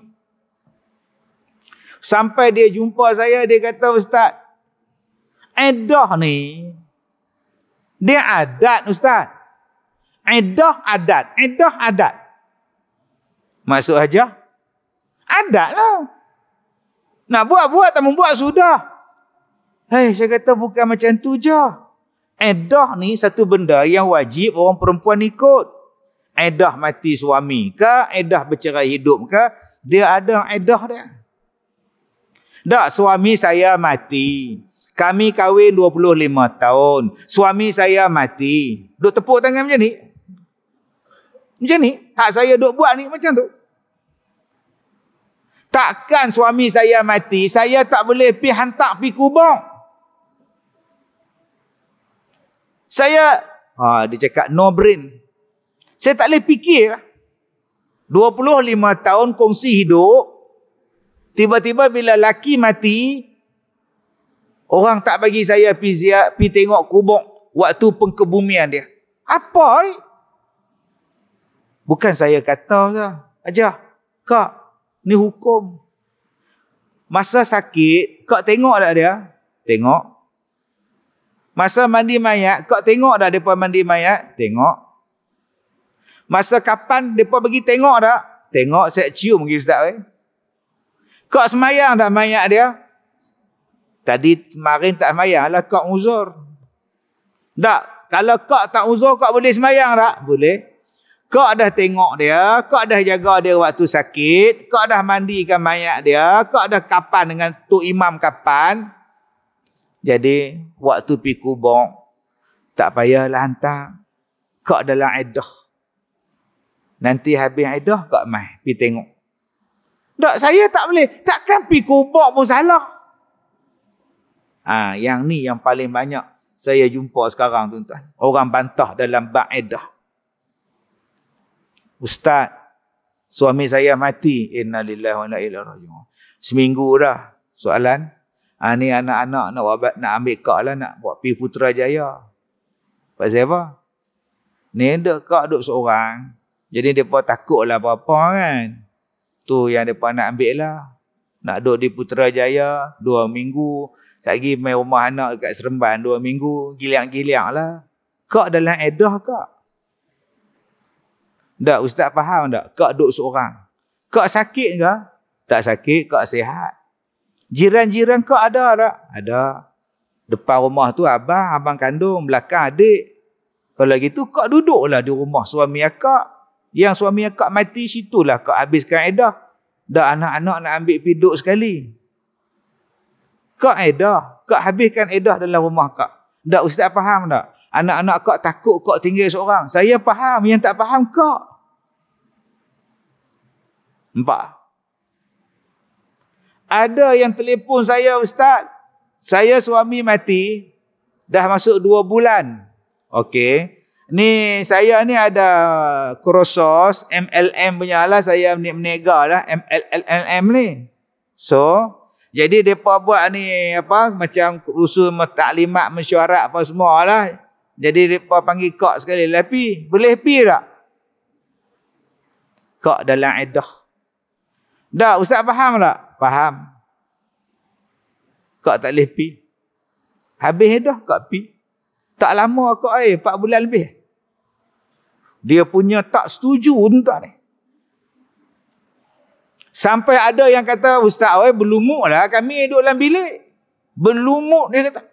Sampai dia jumpa saya, dia kata, Ustaz, iddah ni, dia adat Ustaz. Iddah adat. Iddah adat. Maksud aja? Adat lah. Nak buat-buat, tak membuat sudah. Hei, saya kata bukan macam tu je. Iddah ni satu benda yang wajib orang perempuan ikut. Iddah mati suami ke, iddah bercerai hidup ke, dia ada iddah dia. Tak, suami saya mati. Kami kahwin 25 tahun. Suami saya mati. Duk tepuk tangan macam ni. Macam ni. Hak saya duk buat ni macam tu. Takkan suami saya mati, saya tak boleh pergi hantar pergi kubur. Saya, dia cakap no brain. Saya tak boleh fikir. 25 tahun kongsi hidup. Tiba-tiba bila laki mati, orang tak bagi saya pergi tengok kubur waktu pengkebumian dia. Apa ni? Bukan saya kata je. Ajar, Kak, ni hukum. Masa sakit, Kak tengok tak dia? Tengok. Masa mandi mayat, Kak tengok tak mereka mandi mayat? Tengok. Masa kapan mereka bagi tengok tak? Tengok, saya cium pergi Ustaz. Kak semayang tak mayat dia? Tadi kemarin tak semayang lah, Kak uzur. Tak, kalau Kak tak uzur, Kak boleh semayang tak? Boleh. Kak dah tengok dia, Kak dah jaga dia waktu sakit, Kak dah mandikan mayat dia, Kak dah kapan dengan Tok Imam kapan. Jadi, waktu pergi kubur, tak payahlah hantar. Kak dalam iddah. Nanti habis iddah, Kak mai pergi tengok. Tak, saya tak boleh. Takkan pergi kubur pun salah. Yang ni yang paling banyak saya jumpa sekarang, tuan-tuan. Orang bantah dalam bab iddah. Ustaz, suami saya mati. Innalillahi wa inna ilaihi raji'un. Seminggu dah. Soalan, ni anak-anak nak ambil Kak lah, nak buat pergi Putrajaya. Pasal apa? Ni Kak duduk seorang. Jadi mereka takutlah apa-apa kan. Tu yang mereka nak ambil lah. Nak duduk di Putrajaya 2 minggu. Lagi main rumah anak dekat Seremban 2 minggu. Giliang-giliang lah. Kak dalam iddah Kak. Tak, Ustaz faham tak? Kak duduk seorang. Kak sakit ke? Tak sakit, Kak sihat. Jiran-jiran Kak ada tak? Ada. Depan rumah tu abang kandung, belakang adik. Kalau gitu Kak duduklah di rumah suami Kak. Yang suami Kak mati, situlah Kak habiskan iddah. Dah anak-anak nak ambil pergi duduk sekali. Kak iddah. Kak habiskan iddah dalam rumah Kak. Tak, Ustaz faham tak? Anak-anak Kak takut Kak tinggal seorang. Saya faham. Yang tak faham Kak. 4. Ada yang telefon saya, Ustaz. Saya suami mati. Dah masuk 2 bulan. Okey. Ni saya ni ada kursus MLM punya lah. Saya meniaga lah MLM ni. So, jadi mereka buat ni apa macam usul taklimat mesyuarat apa semua lah. Jadi mereka panggil Kak sekali lah pi. Boleh pi tak? Kak dalam iddah. Dah, Ustaz faham tak? Faham. Kak tak boleh pi. Habis iddah Kak pi. Tak lama Kak 4 bulan lebih. Dia punya tak setuju tuan ni. Sampai ada yang kata, Ustaz, berlumuk lah kami duduk dalam bilik. Berlumuk, dia kata.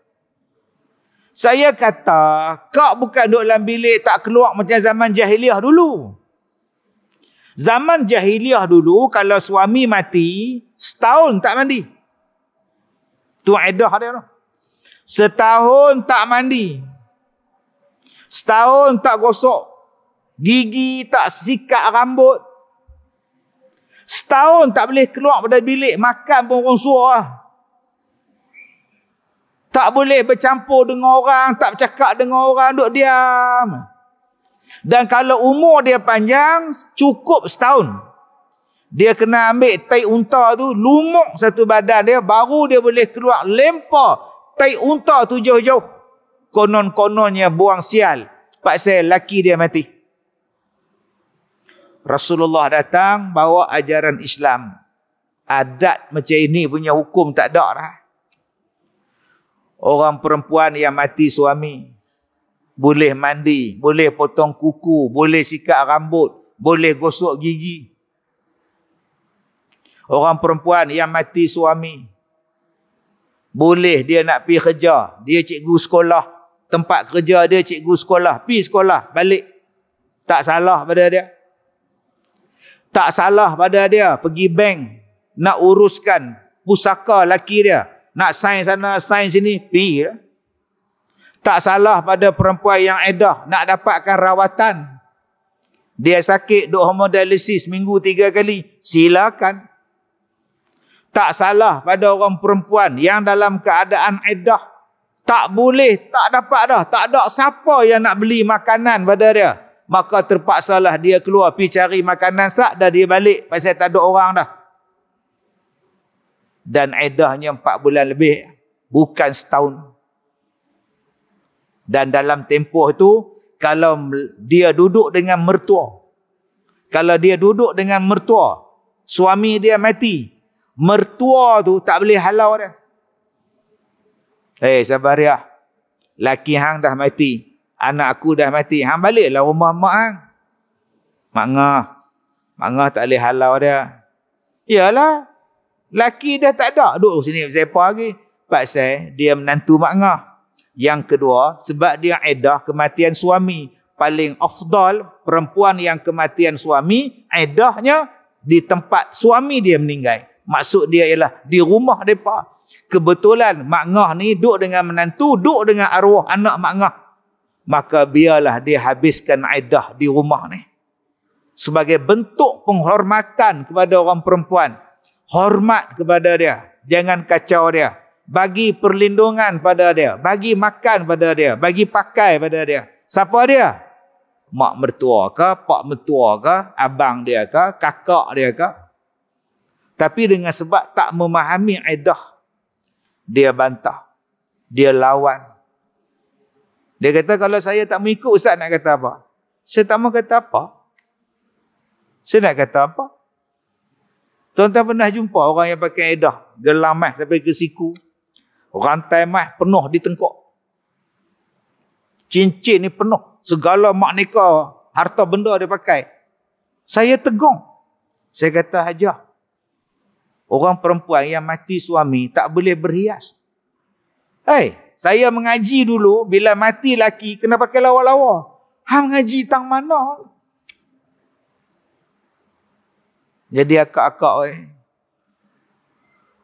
Saya kata, Kak bukan duduk dalam bilik tak keluar macam zaman jahiliah dulu. Zaman jahiliah dulu, kalau suami mati, setahun tak mandi. Tu iddah dia tu. Setahun tak mandi. Setahun tak gosok gigi, tak sikat rambut. Setahun tak boleh keluar dari bilik, makan pun orang suruh lah. Tak boleh bercampur dengan orang, tak bercakap dengan orang, duduk diam. Dan kalau umur dia panjang, cukup setahun. Dia kena ambil tai unta tu, lumuk satu badan dia, baru dia boleh keluar, lempar tai unta tu jauh-jauh. Konon-kononnya buang sial. Paksa laki dia mati. Rasulullah datang bawa ajaran Islam. Adat macam ini punya hukum tak ada dah. Orang perempuan yang mati suami boleh mandi, boleh potong kuku, boleh sikat rambut, boleh gosok gigi. Orang perempuan yang mati suami boleh dia nak pergi kerja, dia cikgu sekolah, tempat kerja dia cikgu sekolah, pergi sekolah balik. Tak salah pada dia. Tak salah pada dia pergi bank nak uruskan pusaka laki dia. Nak sign sana, sign sini, pergi. Tak salah pada perempuan yang iddah nak dapatkan rawatan. Dia sakit, duk hemodialisis minggu 3 kali. Silakan. Tak salah pada orang perempuan yang dalam keadaan iddah. Tak boleh, tak dapat dah. Tak ada siapa yang nak beli makanan pada dia. Maka terpaksalah dia keluar pergi cari makanan sak, dah dia balik pasal tak ada orang dah. Dan iddahnya 4 bulan lebih, bukan setahun. Dan dalam tempoh itu, kalau dia duduk dengan mertua, kalau dia duduk dengan mertua, suami dia mati, mertua tu tak boleh halau dia. Sabar ya, laki hang dah mati, anak aku dah mati, hang baliklah rumah mak hang. Mak ngah tak boleh halau dia. Yalah, laki dah tak ada, duduk sini siapa lagi? Pasal dia menantu mak ngah. Yang kedua, sebab dia iddah kematian suami. Paling afdal, perempuan yang kematian suami, iddahnya di tempat suami dia meninggal. Maksud dia ialah di rumah mereka. Kebetulan mak ngah ni duduk dengan menantu, duduk dengan arwah anak mak ngah. Maka biarlah dia habiskan iddah di rumah ni. Sebagai bentuk penghormatan kepada orang perempuan. Hormat kepada dia. Jangan kacau dia. Bagi perlindungan pada dia. Bagi makan pada dia. Bagi pakai pada dia. Siapa dia? Mak mertua ke? Pak mertua ke? Abang dia ke? Kakak dia ke? Tapi dengan sebab tak memahami iddah, dia bantah. Dia lawan. Dia kata, kalau saya tak mengikut, Ustaz nak kata apa? Saya tak mau kata apa. Saya nak kata apa? Tuan-tuan pernah jumpa orang yang pakai iddah, gelang mah sampai ke siku, rantai mah penuh di tengkuk, cincin ni penuh, segala mak nikah, harta benda dia pakai. Saya tegung. Saya kata, Hajah, orang perempuan yang mati suami tak boleh berhias. Saya mengaji dulu, bila mati laki kena pakai lawa-lawa. Hang mengaji tang mana? Jadi akak-akak,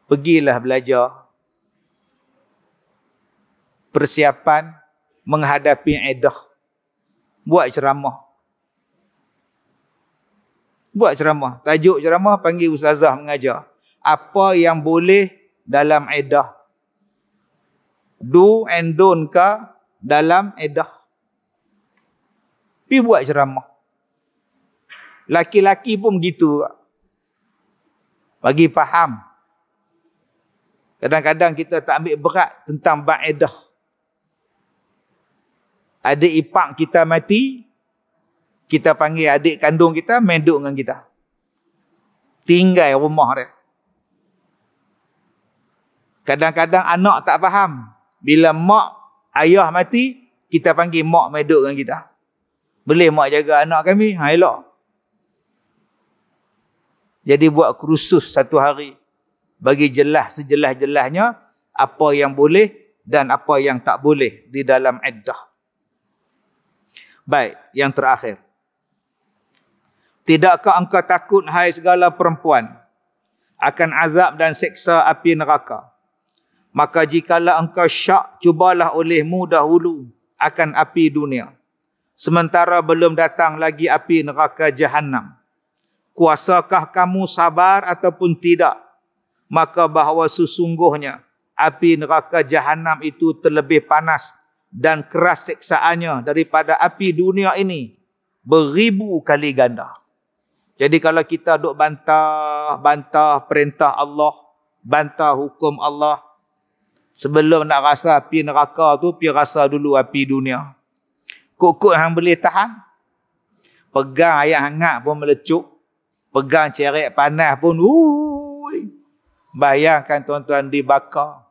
pergilah belajar persiapan menghadapi iddah. Buat ceramah. Buat ceramah. Tajuk ceramah panggil ustazah mengajar. Apa yang boleh dalam iddah. Do and don't ke dalam iddah. Pergi buat ceramah. Laki-laki pun begitu. Bagi faham. Kadang-kadang kita tak ambil berat tentang bab iddah. Adik ipar kita mati, kita panggil adik kandung kita, main duduk dengan kita. Tinggal rumah dia. Kadang-kadang anak tak faham. Bila mak, ayah mati, kita panggil mak main duduk dengan kita. Boleh mak jaga anak kami? Elok. Jadi buat kursus 1 hari. Bagi jelas sejelas-jelasnya apa yang boleh dan apa yang tak boleh di dalam iddah. Baik, yang terakhir. Tidakkah engkau takut, hai segala perempuan, akan azab dan seksa api neraka? Maka jikalau engkau syak, cubalah olehmu dahulu akan api dunia. Sementara belum datang lagi api neraka Jahannam. Kuasakah kamu sabar ataupun tidak? Maka bahawa sesungguhnya api neraka Jahannam itu terlebih panas dan keras siksaannya daripada api dunia ini beribu kali ganda. Jadi kalau kita duk bantah perintah Allah, bantah hukum Allah, sebelum nak rasa api neraka tu, pergi rasa dulu api dunia. Kok-kok hang boleh tahan? Pegang air hangat pun melecuk. Pegang cerek panas pun, bayangkan tuan-tuan dibakar.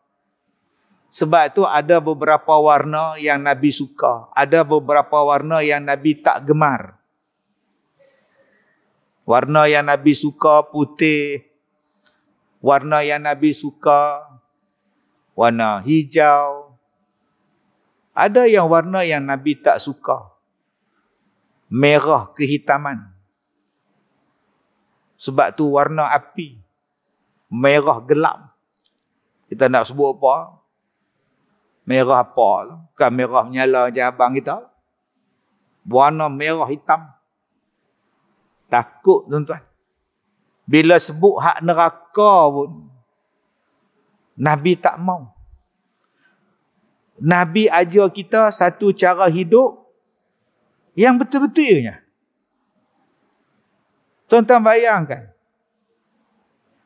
Sebab tu ada beberapa warna yang Nabi suka. Ada beberapa warna yang Nabi tak gemar. Warna yang Nabi suka putih. Warna yang Nabi suka warna hijau. Ada yang warna yang Nabi tak suka. Merah kehitaman. Sebab tu warna api. Merah gelap. Kita nak sebut apa? Merah apa? Bukan merah menyala macam abang kita. Warna merah hitam. Takut tuan-tuan. Bila sebut hak neraka pun, Nabi tak mau. Nabi ajar kita satu cara hidup yang betul-betulnya. Tuan-tuan bayangkan.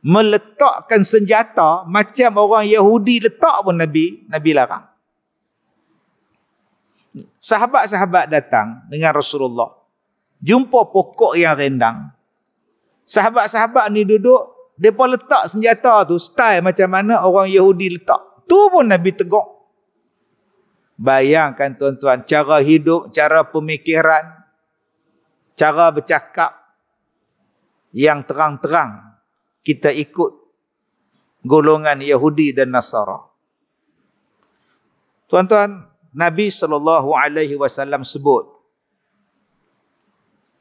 Meletakkan senjata macam orang Yahudi letak pun Nabi larang. Sahabat-sahabat datang dengan Rasulullah. Jumpa pokok yang rendang. Sahabat-sahabat ni duduk, mereka letak senjata tu style macam mana orang Yahudi letak. Tu pun Nabi tegur. Bayangkan tuan-tuan, cara hidup, cara pemikiran, cara bercakap yang terang-terang kita ikut golongan Yahudi dan Nasara. Tuan-tuan, Nabi SAW sebut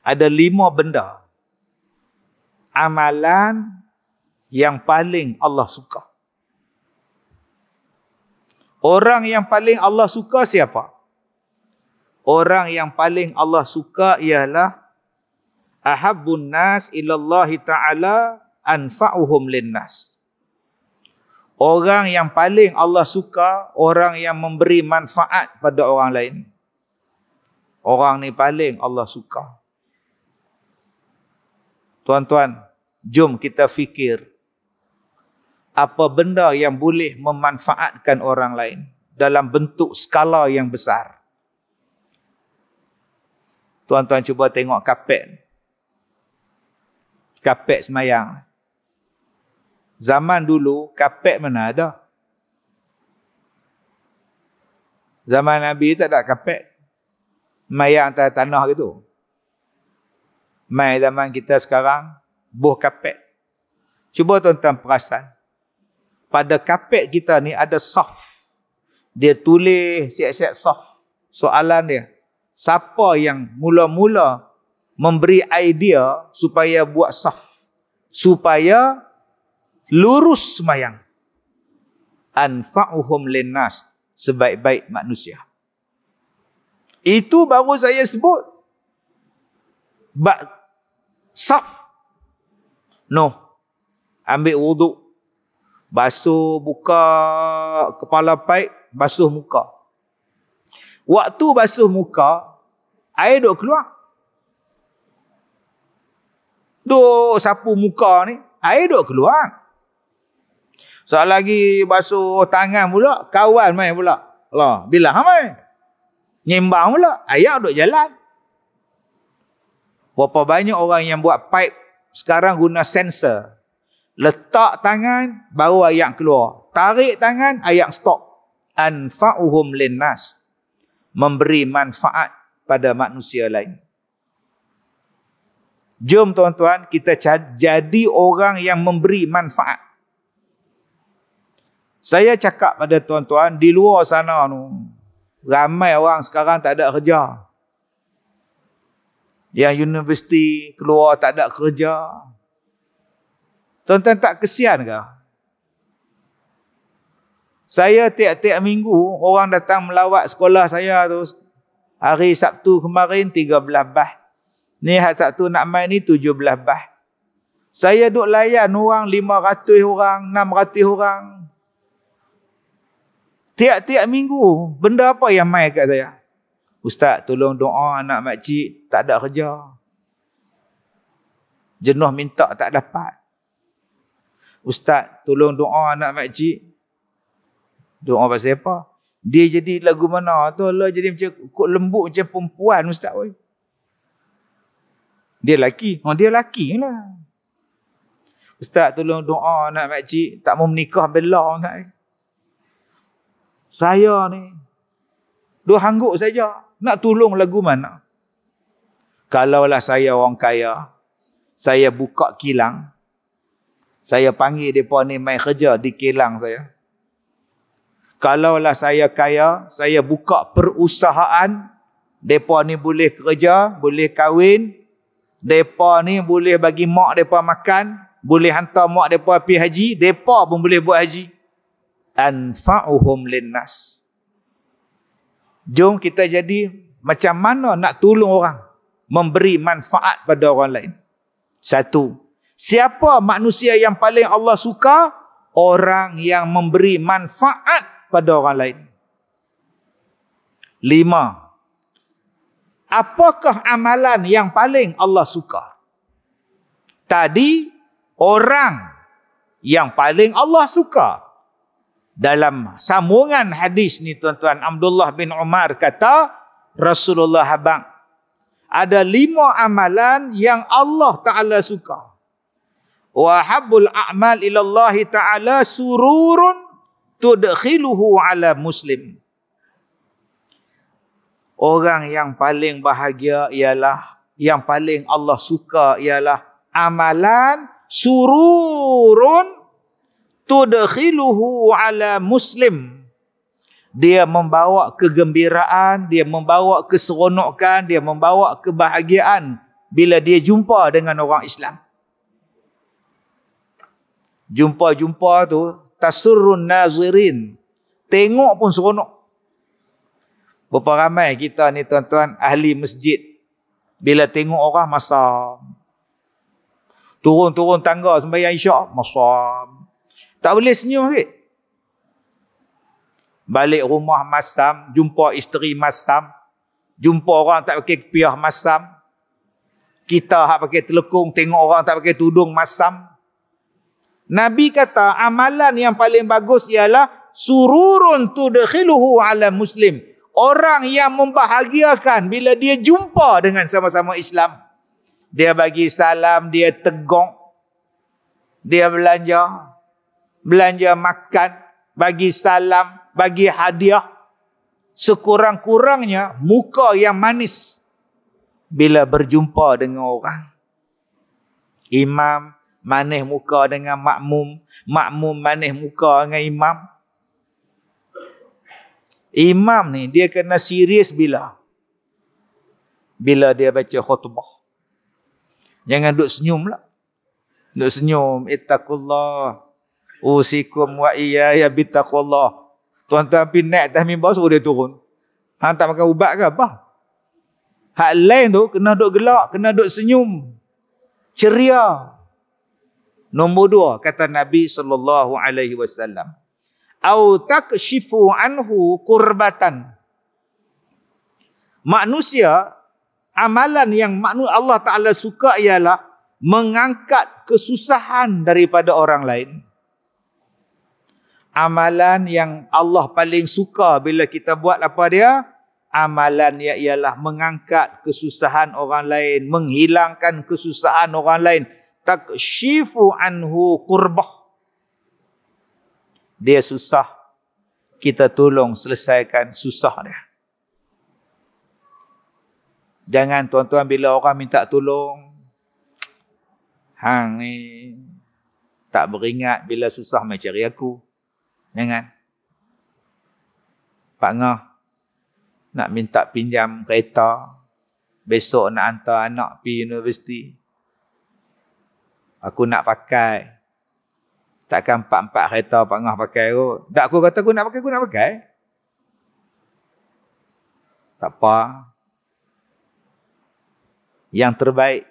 ada 5 benda amalan yang paling Allah suka. Orang yang paling Allah suka siapa? Orang yang paling Allah suka ialah ahabbun nas ilallahi ta'ala anfa'uhum linnas. Orang yang paling Allah suka, orang yang memberi manfaat pada orang lain. Orang ni paling Allah suka. Tuan-tuan, jom kita fikir apa benda yang boleh memanfaatkan orang lain dalam bentuk skala yang besar. Tuan-tuan cuba tengok kapet. Kapet semayang. Zaman dulu, kapet mana ada? Zaman Nabi tak ada kapet. Semayang atas tanah gitu. Mai zaman kita sekarang, buh kapet. Cuba tuan-tuan perasan. Pada kapet kita ni ada soft. Dia tulis siap-siap soft. Soalan dia, siapa yang mula-mula memberi idea supaya buat soft? Supaya lurus semayang. Anfa'uhum linnas, sebaik-baik manusia. Itu baru saya sebut. Saf. No. Ambil wuduk. Basuh, buka kepala paip, basuh muka. Waktu basuh muka, air duk keluar. Duk sapu muka ni, air duk keluar. Soal lagi basuh tangan pula, kawan main pula. Allah, bila main? Nyembang pula, air duk jalan. Berapa banyak orang yang buat pipe sekarang guna sensor. Letak tangan, baru air keluar. Tarik tangan, air stop. Anfa'uhum linnas. Memberi manfaat pada manusia lain. Jom tuan-tuan, kita jadi orang yang memberi manfaat. Saya cakap pada tuan-tuan, di luar sana tu, ramai orang sekarang tak ada kerja. Yang universiti keluar tak ada kerja. Tuan-tuan tak kesian ke? Saya tiap-tiap minggu orang datang melawat sekolah saya tu. Hari Sabtu kemarin 13 bah. Ni hari Sabtu nak main ni 17 bah. Saya duk layan orang 500 orang, 600 orang. Tiap-tiap minggu, benda apa yang main kat saya? Ustaz, tolong doa anak makcik tak ada kerja. Jenuh minta tak dapat. Ustaz, tolong doa anak makcik. Doa pasal apa? Dia jadi lagu mana tu lah, jadi macam kok lembut macam perempuan ustaz. Dia lelaki. Dia lelaki lah. Ustaz, tolong doa anak makcik tak mau menikah bela ustaz. Saya ni dua hangguk saja. Nak tolong lagu mana? Kalaulah saya orang kaya, saya buka kilang. Saya panggil mereka ni main kerja di kilang saya. Kalaulah saya kaya, saya buka perusahaan. Mereka ni boleh kerja, boleh kahwin. Mereka ni boleh bagi mak mereka makan. Boleh hantar mak mereka pergi haji. Mereka pun boleh buat haji. Anfa'uhum linnas. Jom kita jadi macam mana nak tolong orang. Memberi manfaat pada orang lain. Satu. Siapa manusia yang paling Allah suka? Orang yang memberi manfaat pada orang lain. 5. Apakah amalan yang paling Allah suka? Tadi, orang yang paling Allah suka. Dalam sambungan hadis ni tuan-tuan, Abdullah bin Umar kata, Rasulullah abang, ada 5 amalan yang Allah Ta'ala suka. Wa habbul a'mal ilallahi ta'ala sururun tudkhiluhu ala muslim. Orang yang paling bahagia ialah, yang paling Allah suka ialah amalan sururun tudkhiluhu ala muslim. Dia membawa kegembiraan, dia membawa keseronokan, dia membawa kebahagiaan bila dia jumpa dengan orang Islam. Jumpa-jumpa tu tasurrun nazirin. Tengok pun seronok. Berapa ramai kita ni tuan-tuan ahli masjid. Bila tengok orang masam. Turun-turun tangga sembahyang isyak masam. Tak boleh senyum ke? Balik rumah masam. Jumpa isteri masam. Jumpa orang tak pakai kepiah masam. Kita hak pakai telekung tengok orang tak pakai tudung masam. Nabi kata amalan yang paling bagus ialah sururun tudkhiluhu ala muslim. Orang yang membahagiakan bila dia jumpa dengan sama-sama Islam. Dia bagi salam, dia tegur, dia belanja makan, bagi salam, bagi hadiah. Sekurang-kurangnya muka yang manis bila berjumpa dengan orang. Imam manis muka dengan makmum. Makmum manis muka dengan imam. Imam ni dia kena serius bila dia baca khutbah. Jangan duk senyum lah. Duk senyum. Ittaqullah. Usikum wa iyaya bittaqullah. Tuan-tuan pergi naik atas mimbar suruh dia turun. Hang tak makan ubat ke apa? Hak lain tu kena duk gelak, kena duk senyum. Ceria. Nombor 2 kata Nabi SAW. Au takshifu anhu kurbatan. Manusia, amalan yang Allah Ta'ala suka ialah mengangkat kesusahan daripada orang lain. Amalan yang Allah paling suka bila kita buat apa dia? Amalan ialah mengangkat kesusahan orang lain, menghilangkan kesusahan orang lain. Takshifu anhu kurbah. Dia susah, kita tolong selesaikan susah dia. Jangan tuan-tuan bila orang minta tolong, hang ni tak beringat bila susah mai cari aku. Jangan. Pak Ngah nak minta pinjam kereta, besok nak hantar anak pergi universiti. Aku nak pakai. Takkan 4 kereta Pak Ngah pakai kot. Tak aku kata aku nak pakai. Tak apa. Yang terbaik.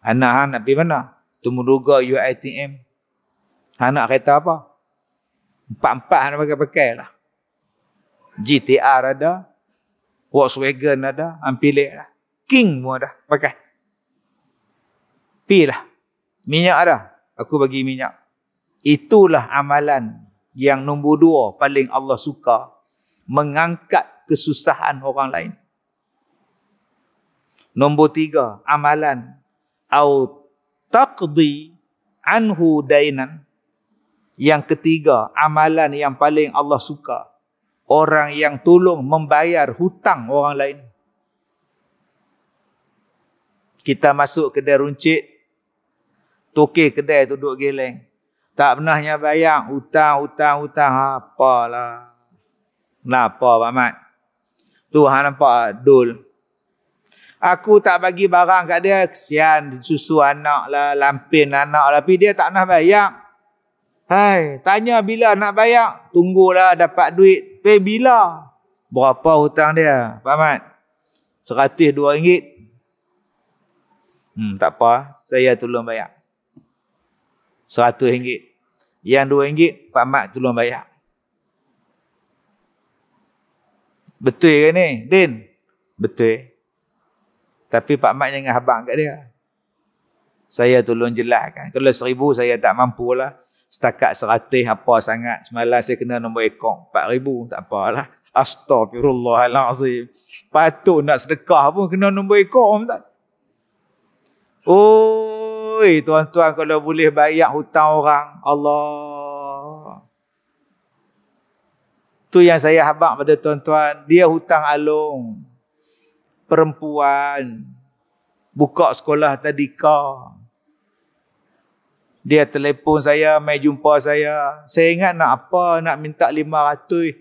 Anak nak pergi mana? Temuduga UiTM. Anak kereta apa? 4 nak pakai lah. GTR ada. Volkswagen ada. Pilih lah. King pun ada. Pakai. Pergi lah. Minyak ada. Aku bagi minyak. Itulah amalan yang nombor 2 paling Allah suka. Mengangkat kesusahan orang lain. Nombor 3, amalan. Au taqdi anhu dainan. Yang ketiga, amalan yang paling Allah suka. Orang yang tolong membayar hutang orang lain. Kita masuk kedai runcit. Tokek kedai duduk geleng. Tak pernahnya bayar hutang. Apalah. Kenapa Pak Mat? Tuhan nampak dul. Aku tak bagi barang kat dia. Kesian susu anak lah. Lampin anak lah. Tapi dia tak nak bayar. Hai, tanya bila nak bayar. Tunggulah dapat duit. Tapi bila? Berapa hutang dia Pak Mat? RM102. Tak apa. Saya tolong bayar. RM100. Yang RM2 Pak Mat tolong bayar. Betul ke ni Din? Betul. Tapi Pak Mat jangan habang kat dia. Saya tolong jelaskan. Kalau 1,000 saya tak mampu lah. Setakat 100 apa sangat. Semalam saya kena nombor ekor 4,000. Tak apalah. Astaghfirullahalazim. Patut nak sedekah pun kena nombor ekor. Tak? Oi, tuan-tuan kalau boleh bayar hutang orang. Allah. Tu yang saya habaq pada tuan-tuan. Dia hutang alung. Perempuan. Buka sekolah tadika. Dia telefon saya, mai jumpa saya. Saya ingat nak apa, nak minta 500.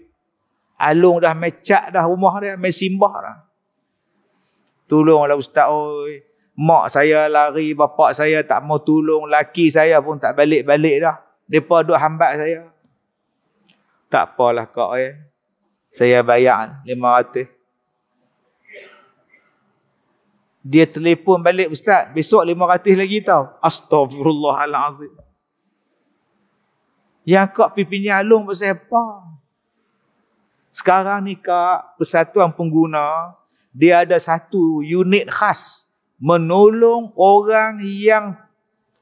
Alung dah mai cat dah rumah dia, mai simbah dah. Tolonglah ustaz oi. Mak saya lari, bapak saya tak mau tolong, laki saya pun tak balik-balik dah. Depa duk hambat saya. Tak apalah kak saya bayar 500. Dia telefon balik, ustaz, besok 500 lagi tau. Astaghfirullahalazim. Yang kak pipinya alung pasal apa? Sekarang ni kak, Persatuan Pengguna, dia ada satu unit khas menolong orang yang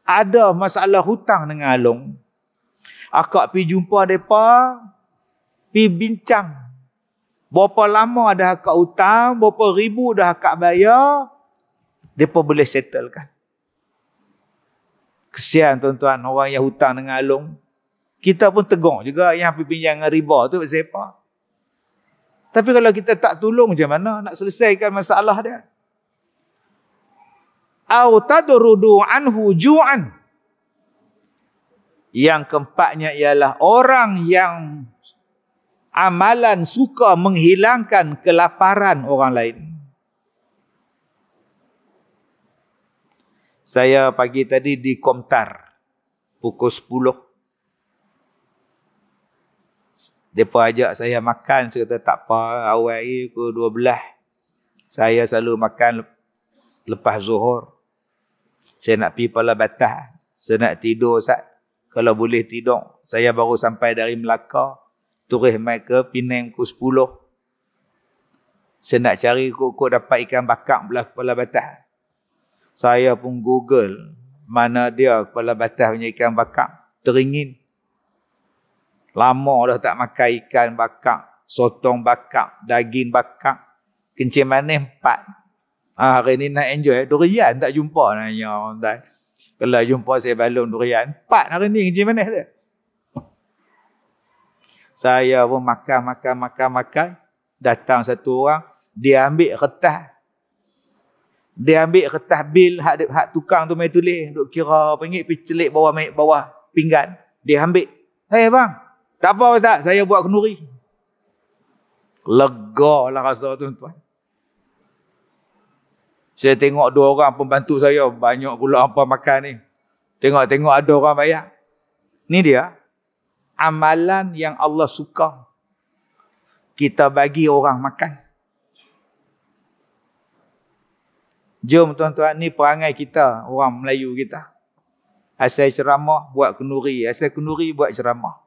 ada masalah hutang dengan alung. Akak pergi jumpa mereka, pergi bincang. Berapa lama dah akak hutang, berapa ribu dah akak bayar, mereka boleh settlekan. Kesian tuan-tuan, orang yang hutang dengan alung. Kita pun tegur juga yang pergi pinjam dengan riba tu siapa. Tapi kalau kita tak tolong macam mana nak selesaikan masalah dia? Au tadrudu anhu ju'an. Yang keempatnya ialah orang yang amalan suka menghilangkan kelaparan orang lain. Saya pagi tadi di Komtar pukul 10. Mereka ajak saya makan. Saya kata tak apa, awal ni pukul 12. Saya selalu makan lepas zuhur. Saya nak pergi Pala Batah. Saya nak tidur Ustaz. Kalau boleh tidur. Saya baru sampai dari Melaka. Turih mai ke Penang pukul 10. Saya nak cari kok dapat ikan bakar belah Pala Batah. Saya pun Google. Mana dia Pala Batah punya ikan bakar. Teringin. Lama dah tak makan ikan bakar. Sotong bakar. Daging bakar. Kencing manis 4. Hari ni nak enjoy. Durian tak jumpa nanya orang tak. Kalau jumpa saya balon durian. 4 hari ni kencing manis dia. Saya pun makan. Datang satu orang. Dia ambil kertas. Bil hak tukang tu mai tulis. Duk kira pengit pergi celik bawah pinggan. Dia ambil. Hey bang. Tak apa Ustaz. Saya buat kenduri. Lega lah rasa tuan-tuan. Saya tengok 2 orang pembantu saya. Banyak pula apa makan ni. Tengok ada orang bayar. Ni dia. Amalan yang Allah suka. Kita bagi orang makan. Jom tuan-tuan, ni perangai kita, orang Melayu kita. Asal ceramah, buat kenduri. Asal kenduri, buat ceramah.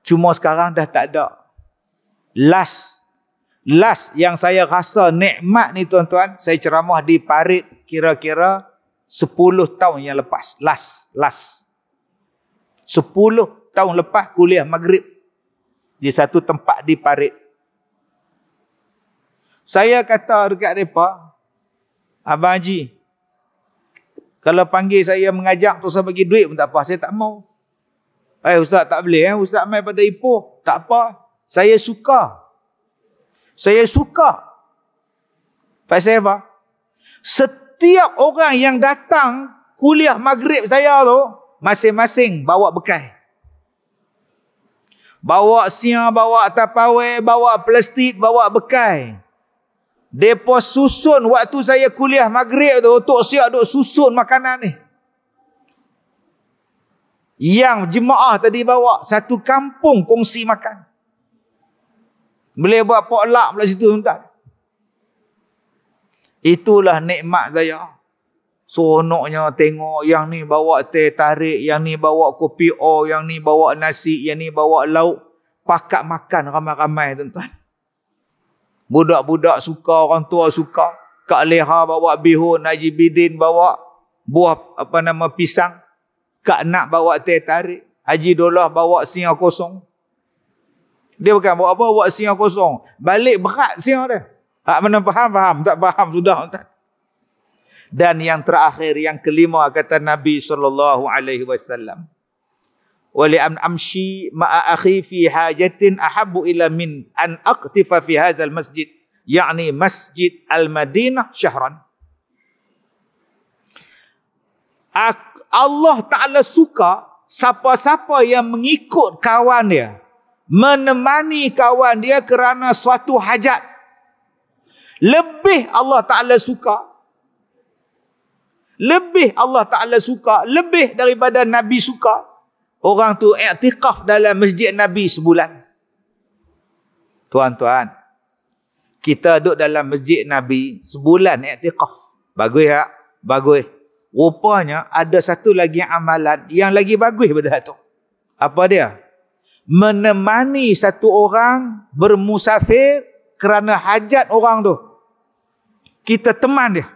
Cuma sekarang dah tak ada. Last yang saya rasa nikmat ni tuan-tuan, saya ceramah di Parit kira-kira 10 tahun yang lepas. Last. 10 tahun lepas kuliah maghrib. Di satu tempat di Parit. Saya kata dekat mereka, Abang Haji, kalau panggil saya mengajak, tu saya bagi duit pun tak apa, saya tak mau. Ustaz tak boleh, Ustaz mai pada Ipoh. Tak apa, saya suka. Pasal apa? Setiap orang yang datang kuliah maghrib saya tu, masing-masing bawa bekal. Bawa siang, bawa tapawai, bawa plastik, bawa bekal. Depa susun waktu saya kuliah maghrib tu, Tok Siap duk susun makanan ni. Yang jemaah tadi bawa, satu kampung kongsi makan. Boleh buat potluck pula situ tuan. Itulah nikmat saya. Seronoknya tengok yang ni bawa teh tarik, yang ni bawa kopi o, yang ni bawa nasi, yang ni bawa lauk. Pakat makan ramai-ramai tuan-tuan. Budak-budak suka, orang tua suka. Kak Leha bawa bihun, Haji Bidin bawa buah pisang. Kak Nak bawa teh tarik. Haji Dolah bawa singa kosong. Dia bukan bawa apa, bawa singa kosong. Balik berat singa dia. Tak mana faham, tak faham sudah. Dan yang terakhir, yang kelima, kata Nabi SAW. Wali amshi ma'a akhi fi hajatin ahabbu ila min an aqtifa fi hadzal masjid, yakni Masjid Al-Madinah syahran. Allah Ta'ala suka siapa-siapa yang mengikut kawan dia, menemani kawan dia kerana suatu hajat. Lebih Allah Ta'ala suka, lebih daripada Nabi suka, orang tu i'tikaf dalam masjid Nabi sebulan. Tuan-tuan, kita duduk dalam masjid Nabi sebulan i'tikaf. Bagus tak? Bagus. Rupanya ada satu lagi amalan yang lagi bagus daripada tu. Apa dia? Menemani satu orang bermusafir kerana hajat orang tu. Kita teman dia.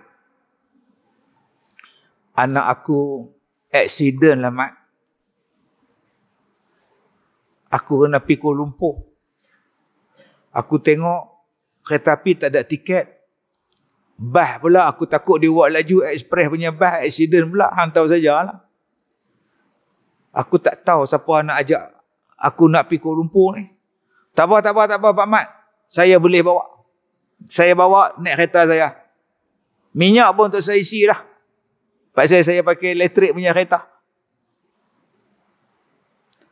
Anak aku aksiden lah, Mat. Aku kena pergi Kuala Lumpur. Aku tengok kereta api tak ada tiket. Bas pula aku takut dia buat laju ekspres punya bas, aksiden pula. Hang tahu sajalah. Aku tak tahu siapa nak ajak aku nak pergi Kuala Lumpur ni. Tak apa Pak Mat. Saya boleh bawa. Saya bawa naik kereta saya. Minyak pun untuk saya isi dah. Pasal saya pakai elektrik punya kereta.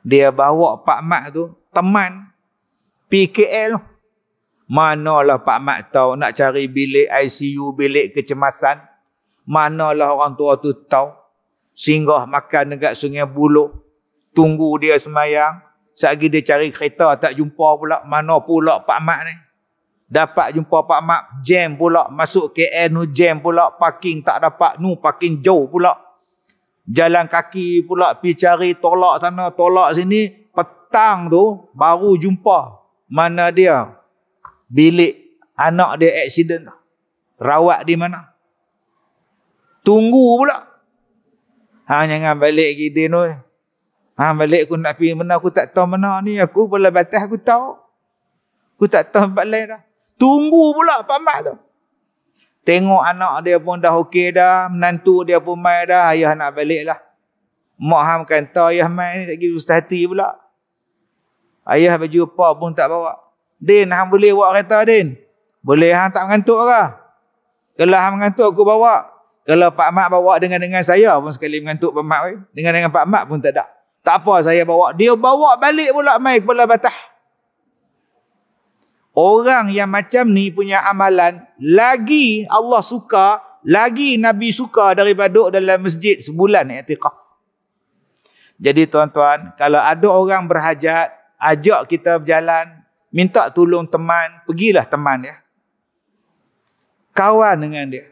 Dia bawa Pak Mat tu, teman, PKL. Manalah Pak Mat tahu nak cari bilik ICU, bilik kecemasan. Manalah orang tua tu tahu. Singgah makan dekat Sungai Buloh. Tunggu dia semayang. Selagi dia cari kereta tak jumpa pula. Mana pula Pak Mat ni. Dapat jumpa Pak Mat, jam pula. Masuk KL nu jam pula. Parking tak dapat. Nu parking jauh pula. Jalan kaki pula pergi cari, tolak sana, tolak sini. Petang tu baru jumpa. Mana dia? Bilik anak dia aksiden. Rawat di mana? Tunggu pula. Jangan balik lagi dia tu. Balik aku nak pergi mana, aku tak tahu mana ni. Aku pula batas aku tahu. Aku tak tahu tempat lain dah. Tunggu pula Pak Mat tu. Tengok anak dia pun dah okey dah. Menantu dia pun mai dah. Ayah nak balik lah. Mak ham kata ayah mai ni tak kira ustaz hati pula. Ayah baju apa pun tak bawa. Din, ham boleh bawa kereta Din? Boleh, ham tak mengantuk ke? Kalau ham mengantuk aku bawa. Kalau Pak Mat bawa dengan saya pun sekali mengantuk Pak Mat. Dengan Pak Mat pun tak ada. Tak apa saya bawa. Dia bawa balik pula mai kepala Batah. Orang yang macam ni punya amalan, lagi Allah suka, lagi Nabi suka daripada duduk dalam masjid sebulan i'tikaf. Jadi tuan-tuan, kalau ada orang berhajat, ajak kita berjalan, minta tolong teman, pergilah teman dia. Kawan dengan dia.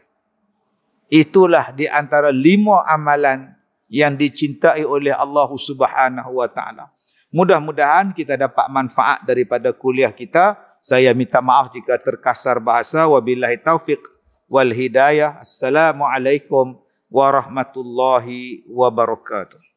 Itulah di antara 5 amalan yang dicintai oleh Allah Subhanahu wa taala. Mudah-mudahan kita dapat manfaat daripada kuliah kita. Saya minta maaf jika terkasar bahasa. Wabillahi taufiq wal hidayah. Assalamualaikum warahmatullahi wabarakatuh.